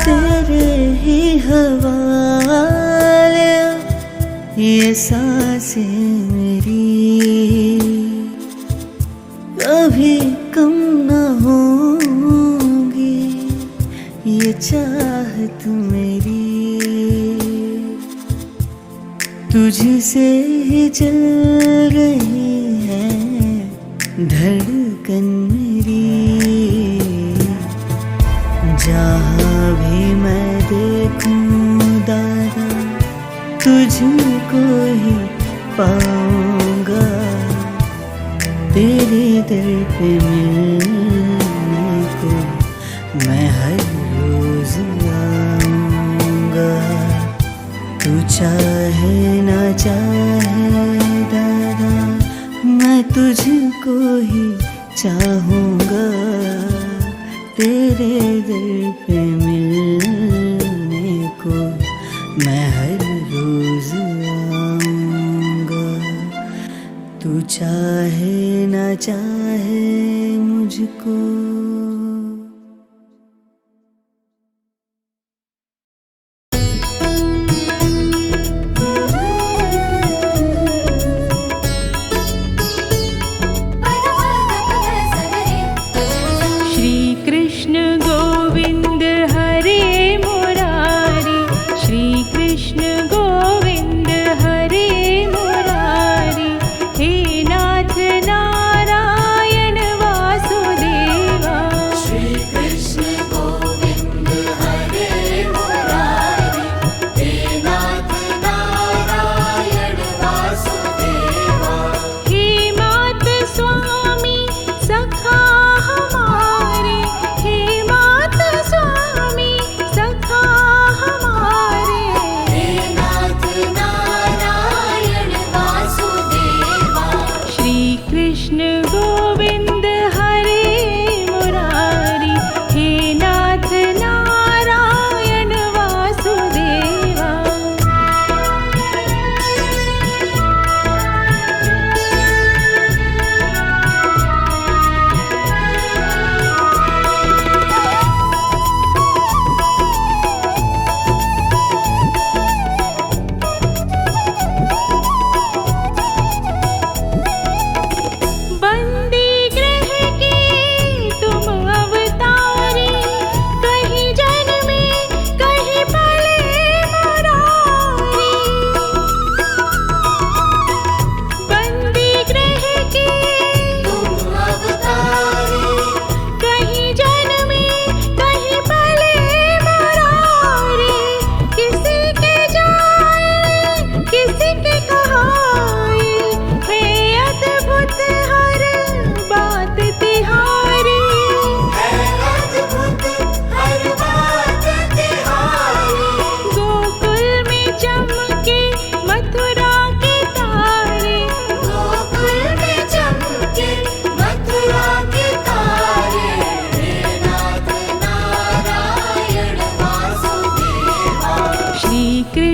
तेरे ही हवाले ये सांसें मेरी, कभी कम न होगी ये चाहत मेरी। तुझसे ही चल रही है धड़कन मेरी। जहाँ भी मैं देखूं दादा तुझको ही पाऊंगा। तेरे दर पे मिलने को मैं हर रोज आऊंगा। तू चाहे ना चाहे दादा मैं तुझको ही चाहूंगा। तेरे दर पे मिलने को मैं हर रोज आऊंगा। तू चाहे ना चाहे मुझको। श्री कृष्ण गोविंद हरे मुरारी, श्री कृष्ण गोविंद हरे मुरारी। हे नाथ नारायण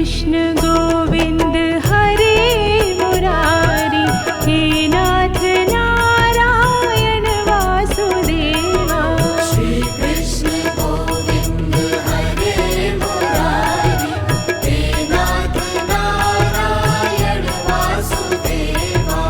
कृष्ण गोविंद हरे मुरारी, हे नाथ नारायण वासुदेवा। श्री कृष्ण गोविंद हरे मुरारी, हे नाथ नारायण वासुदेवा।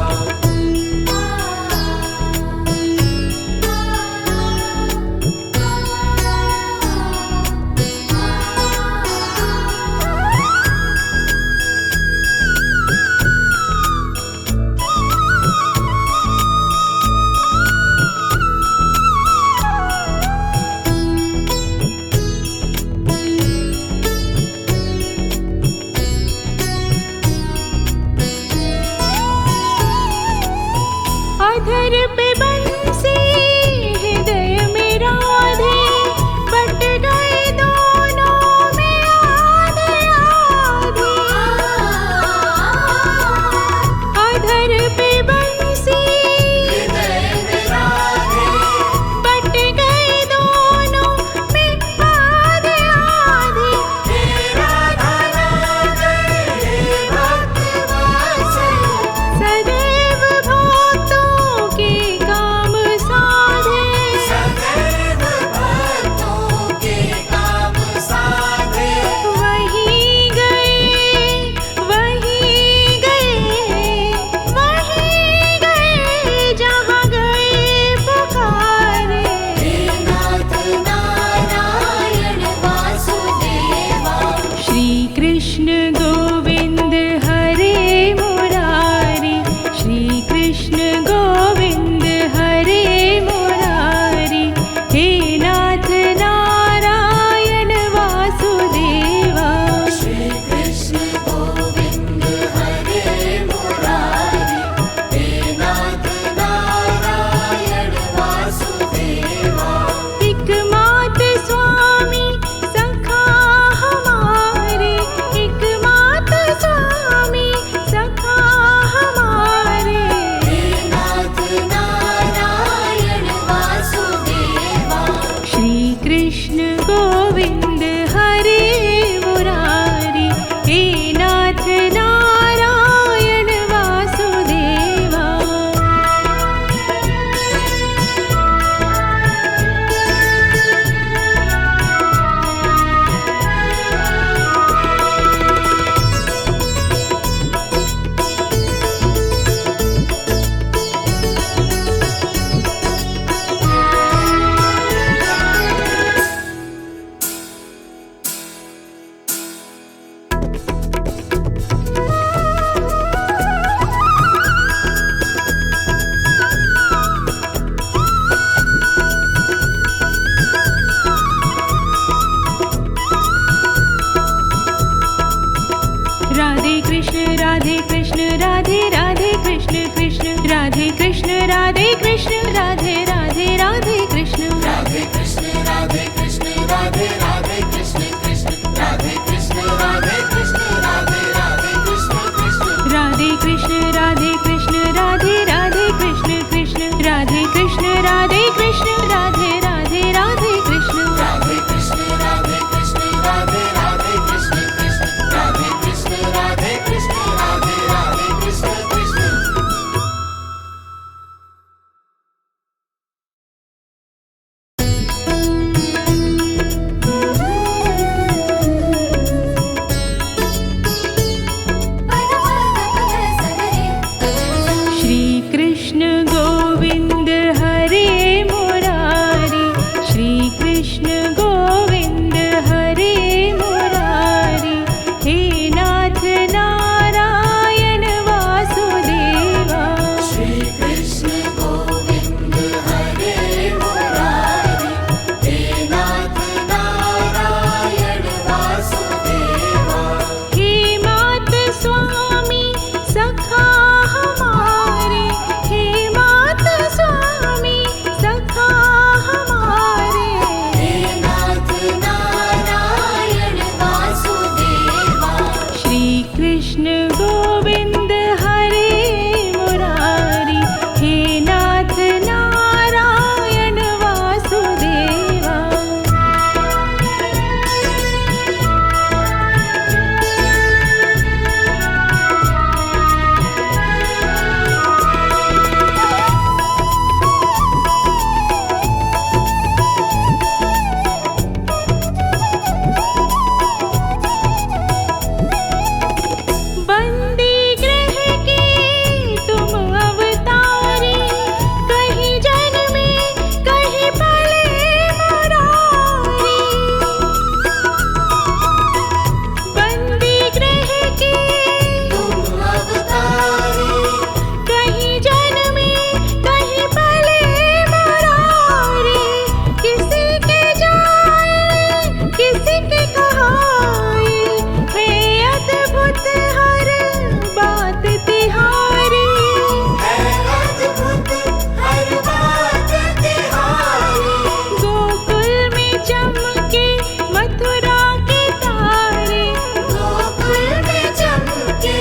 चमके मथुरा के तारे, गोकुल में चमके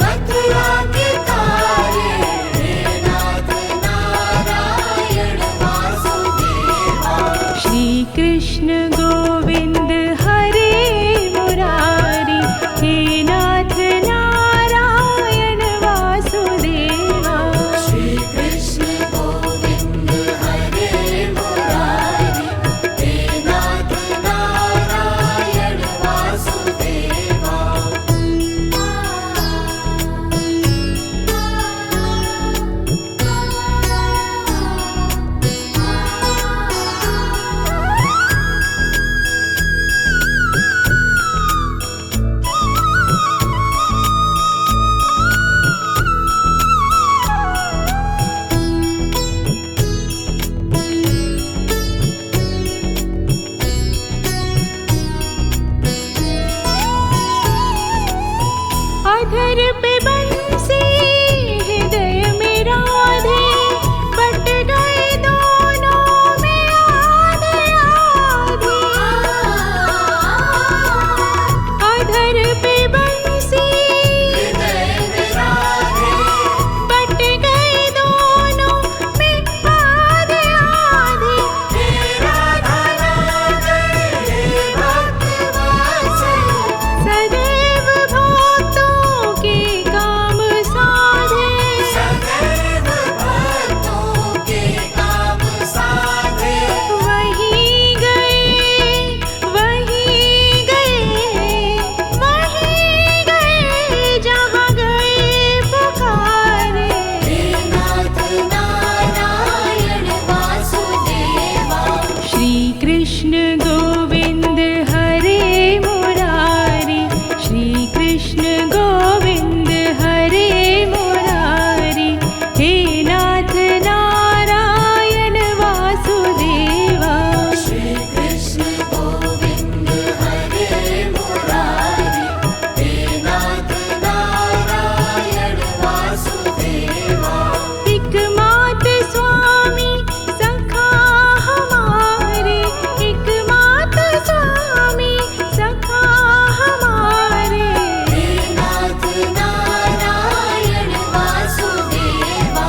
मथुरा के तारे, हे नाथ नारायण वासुदेवा। श्री कृष्ण गोविंद हरे मुरारी, हे नाथ नारायण वासुदेवा। श्री कृष्ण गोविंद हरे मुरारी, हे नाथ नारायण वासुदेवा। अधर पे बंसी हृदय में राधे, बट गए दोनों में आधे आधे। अधर पे बंसी हृदय में राधे, बट गए दोनों में आधे आधे। हे राधा नागर हे भक्तवत्सल, सदैव भक्तों के काम साधे, सदैव भक्तों के काम साधे। वहीं गए वहीं गए जहाँ गए पुकारे। हे नाथ नारायण वासुदेवा। श्री कृष्ण गोविंद हरे मुरारी, श्री कृष्ण गोविंद हरे मुरारी, हे नाथ नारायण वासुदेवा। श्री कृष्ण गोविंद हरे मुरारी, हे नाथ नारायण वासुदेवा। एकमात स्वामी सखा हमारे, एकमात स्वामी सखा हमारे। हे नाथ नारायण वासुदेवा।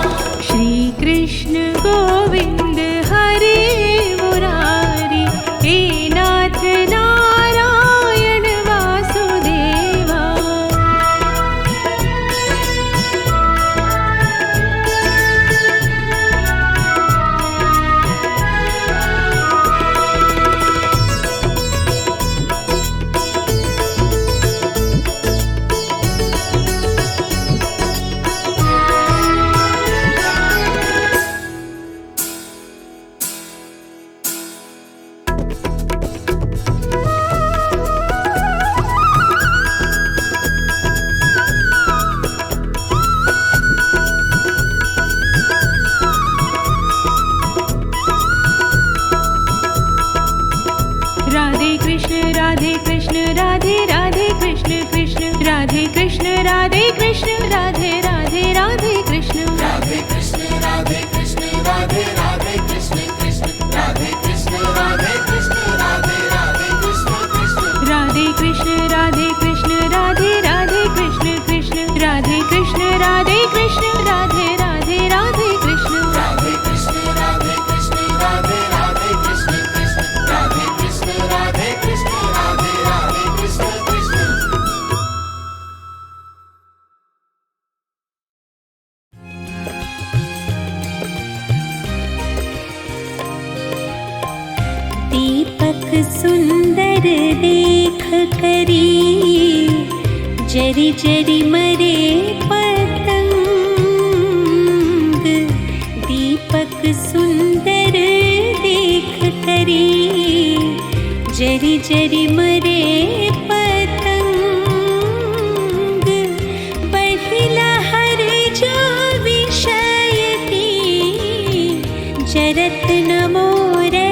श्री कृष्ण गोविंद हरे मुरारी, हे नाथ नारायण वासुदेवा। राधे कृष्ण राधे कृष्ण राधे राधे कृष्ण कृष्ण राधे कृष्ण राधे कृष्ण राधे राधे राधे कृष्ण। राधे कृष्ण राधे कृष्ण राधे राधे कृष्ण कृष्ण राधे कृष्ण राधे कृष्ण राधे राधे कृष्ण कृष्ण। राधे कृष्ण राधे कृष्ण राधे राधे कृष्ण कृष्ण राधे कृष्ण राधे कृष्ण राधे राधे राधे कृष्ण। राधे कृष्ण राधे कृष्ण राधे राधे कृष्ण कृष्ण राधे कृष्ण राधे कृष्ण राधे राधे कृष्ण कृष्ण। दीपक सुंदर देख करी, जरी जरी मरे पतंग। दीपक सुंदर देख करी, जरी जरी मरे पतंग। बहिला हर जो विषय की, जरत न मोरे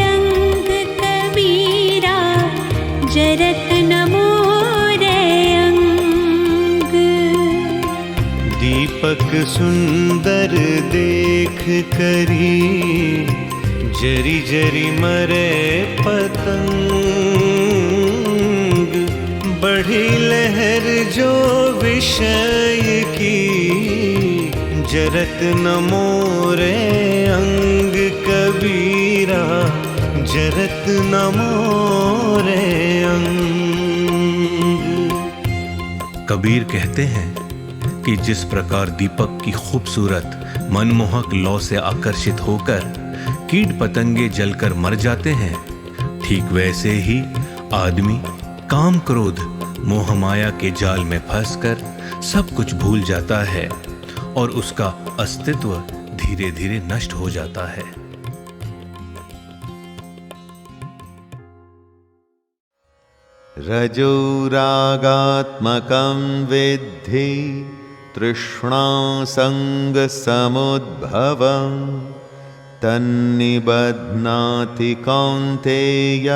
अंग कबीरा, जरत न मोरे अंग। दीपक सुंदर देख करी, जरी जरी मरे पतंग। विषय की जरत न मोरे अंग कबीरा, जरत न मोरे अंग। कबीर कहते हैं कि जिस प्रकार दीपक की खूबसूरत मनमोहक लौ से आकर्षित होकर कीट पतंगे जलकर मर जाते हैं, ठीक वैसे ही आदमी काम क्रोध मोह माया के जाल में फंसकर सब कुछ भूल जाता है और उसका अस्तित्व धीरे धीरे नष्ट हो जाता है। रजोरागात्मकं विद्धि तृष्णासङ्गसमुद्भवं, तन्निबध्नाति कौन्तेय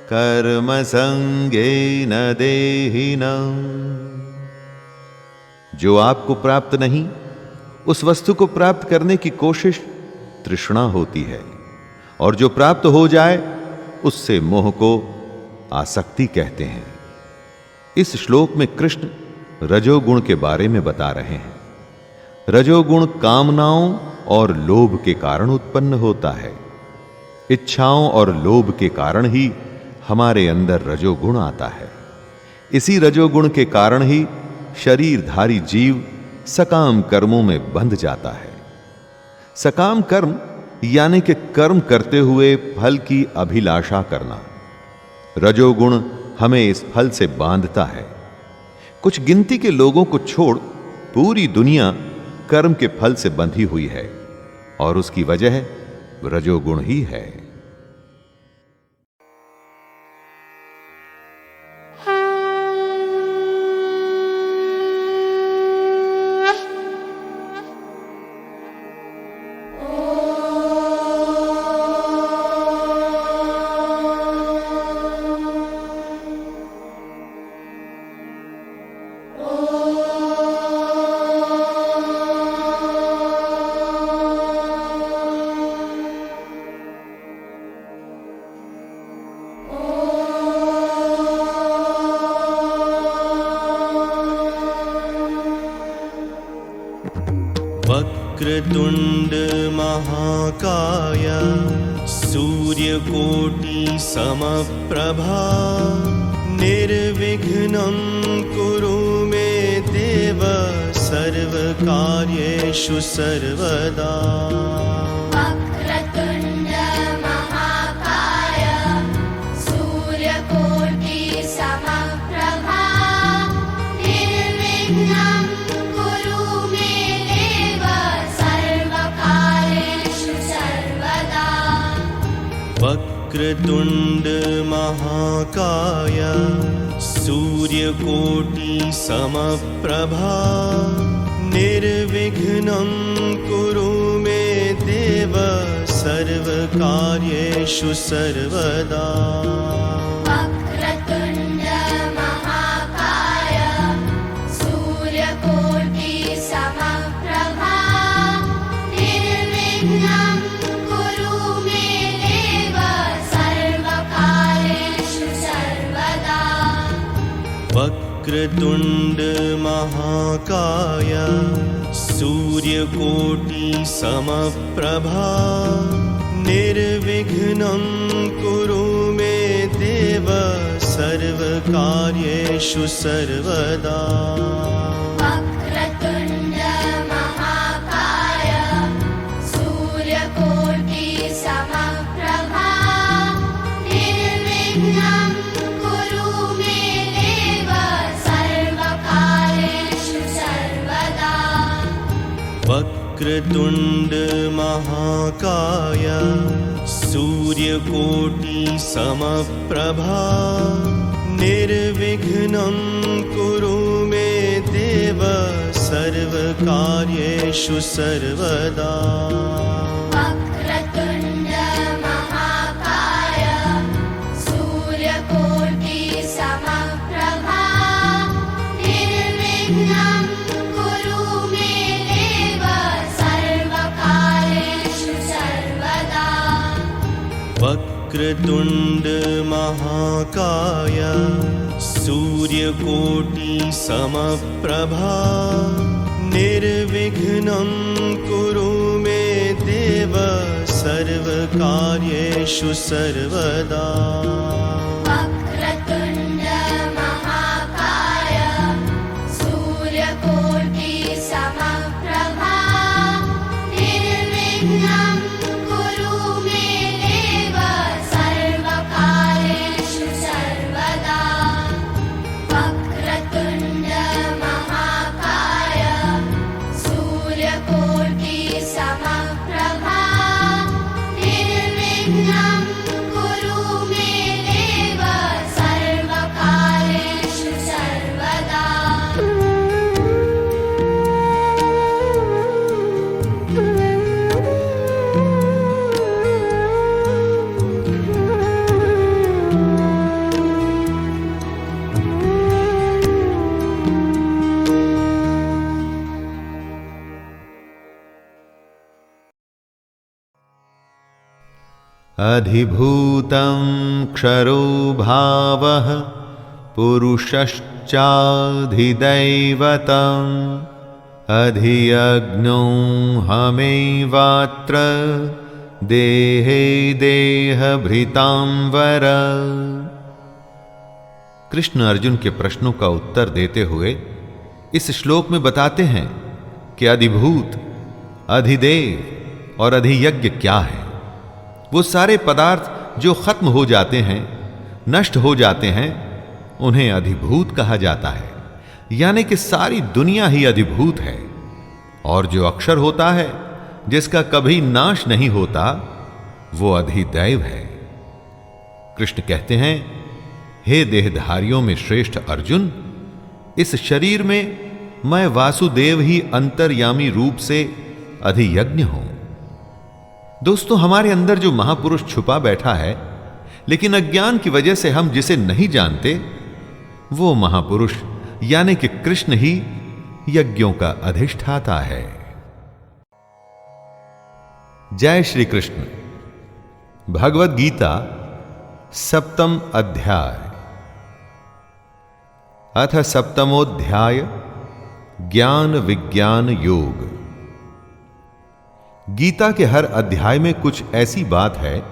कर्मसंगेन देहिनम्। जो आपको प्राप्त नहीं, उस वस्तु को प्राप्त करने की कोशिश तृष्णा होती है, और जो प्राप्त हो जाए उससे मोह को आसक्ति कहते हैं। इस श्लोक में कृष्ण रजोगुण के बारे में बता रहे हैं। रजोगुण कामनाओं और लोभ के कारण उत्पन्न होता है। इच्छाओं और लोभ के कारण ही हमारे अंदर रजोगुण आता है। इसी रजोगुण के कारण ही शरीरधारी जीव सकाम कर्मों में बंध जाता है। सकाम कर्म यानी कि कर्म करते हुए फल की अभिलाषा करना। रजोगुण हमें इस फल से बांधता है। कुछ गिनती के लोगों को छोड़ पूरी दुनिया कर्म के फल से बंधी हुई है, और उसकी वजह रजोगुण ही है। वक्रतुंड महाकाय सूर्यकोटि समप्रभा, निर्विघ्नं कुरु मे देव सर्वकार्येषु सर्वदा। वक्रतुंड महाकाय सूर्यकोटि समप्रभा, निर्विघ्नं कुरु मे देव सर्वकार्येषु सर्वदा। वक्रतुंड महाकाय सूर्यकोटि समप्रभा, निर्विघ्नं कुरु मे देव सर्वकार्येषु सर्वदा। वक्रतुंड महाकाय सूर्यकोटि समप्रभा, निर्विघ्नं कुरु मे देव सर्वकार्येषु सर्वदा। वक्रतुंड महाकाय सूर्यकोटि समप्रभा, निर्विघ्नं कुरु मे देव सर्वकार्येषु सर्वदा। वक्रतुंड महाकाय सूर्यकोटि समप्रभा, निर्विघ्नं कुरु मे देव सर्वकार्येषु सर्वदा। वक्रतुंड महाकाय सूर्यकोटि समप्रभा, निर्विघ्नं कुरु मे देव सर्वकार्येषु सर्वदा। वक्रतुंड महाकाय सूर्यकोटि समप्रभा, निर्विघ्नं कुरु मे देव सर्वकार्येषु सर्वदा। वक्रतुण्ड महाकाय सूर्यकोटि समप्रभा निर्विघ्नं कुरु मे देव सर्वकार्येषु सर्वदा। वक्रतुण्ड महाकाय सूर्यकोटि समप्रभा निर्विघ्नं कुरु मे देव सर्वकार्येषु सर्वदा। वक्रतुण्ड महाकाय सूर्यकोटि समप्रभा निर्विघ्नं कुरु मे देव सर्वकार्येषु सर्वदा। अधिभूतं क्षरो भावः पुरुषश्चाधिदैवतम् अधियज्ञो हमेवात्र देहे देहभृतां वर। कृष्ण अर्जुन के प्रश्नों का उत्तर देते हुए इस श्लोक में बताते हैं कि अधिभूत, अधिदेव और अधियज्ञ क्या है। वो सारे पदार्थ जो खत्म हो जाते हैं, नष्ट हो जाते हैं, उन्हें अधिभूत कहा जाता है। यानी कि सारी दुनिया ही अधिभूत है। और जो अक्षर होता है, जिसका कभी नाश नहीं होता, वो अधिदैव है। कृष्ण कहते हैं, हे देहधारियों में श्रेष्ठ अर्जुन, इस शरीर में मैं वासुदेव ही अंतर्यामी रूप से अधियज्ञ हूं। दोस्तों, हमारे अंदर जो महापुरुष छुपा बैठा है, लेकिन अज्ञान की वजह से हम जिसे नहीं जानते, वो महापुरुष यानी कि कृष्ण ही यज्ञों का अधिष्ठाता है। जय श्री कृष्ण। भगवद गीता सप्तम अध्याय। अथ सप्तमोध्याय ज्ञान विज्ञान योग। गीता के हर अध्याय में कुछ ऐसी बात है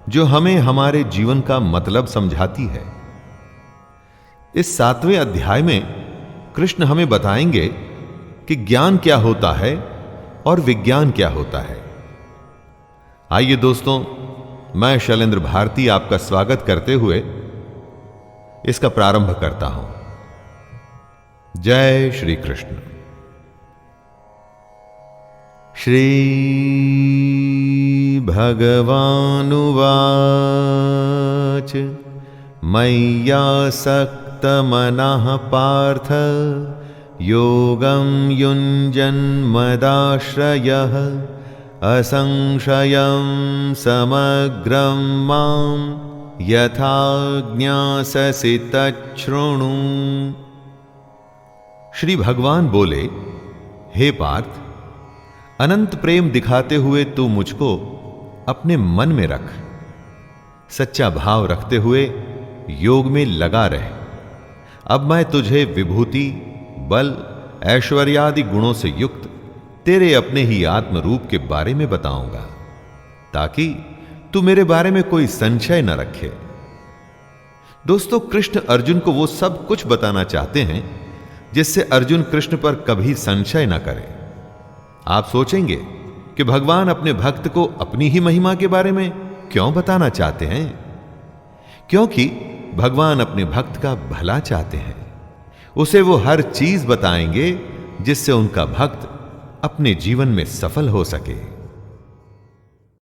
जो हमें हमारे जीवन का मतलब समझाती है। इस 7वें अध्याय में कृष्ण हमें बताएंगे कि ज्ञान क्या होता है और विज्ञान क्या होता है। आइए दोस्तों, मैं शैलेंद्र भारती आपका स्वागत करते हुए इसका प्रारंभ करता हूं। जय श्री कृष्ण। श्री भगवानुवाच मय्यासक्तमनः पार्थ योगं युञ्जन्मदाश्रयः असंशयं समग्रं मां यथा ज्ञास्यसि तच्छृणु। श्री भगवान बोले, हे पार्थ, अनंत प्रेम दिखाते हुए तू मुझको अपने मन में रख। सच्चा भाव रखते हुए योग में लगा रहे। अब मैं तुझे विभूति, बल, ऐश्वर्यादि गुणों से युक्त तेरे अपने ही आत्म रूप के बारे में बताऊंगा, ताकि तू मेरे बारे में कोई संशय न रखे। दोस्तों, कृष्ण अर्जुन को वो सब कुछ बताना चाहते हैं जिससे अर्जुन कृष्ण पर कभी संशय न करे। आप सोचेंगे कि भगवान अपने भक्त को अपनी ही महिमा के बारे में क्यों बताना चाहते हैं? क्योंकि भगवान अपने भक्त का भला चाहते हैं। उसे वो हर चीज बताएंगे जिससे उनका भक्त अपने जीवन में सफल हो सके।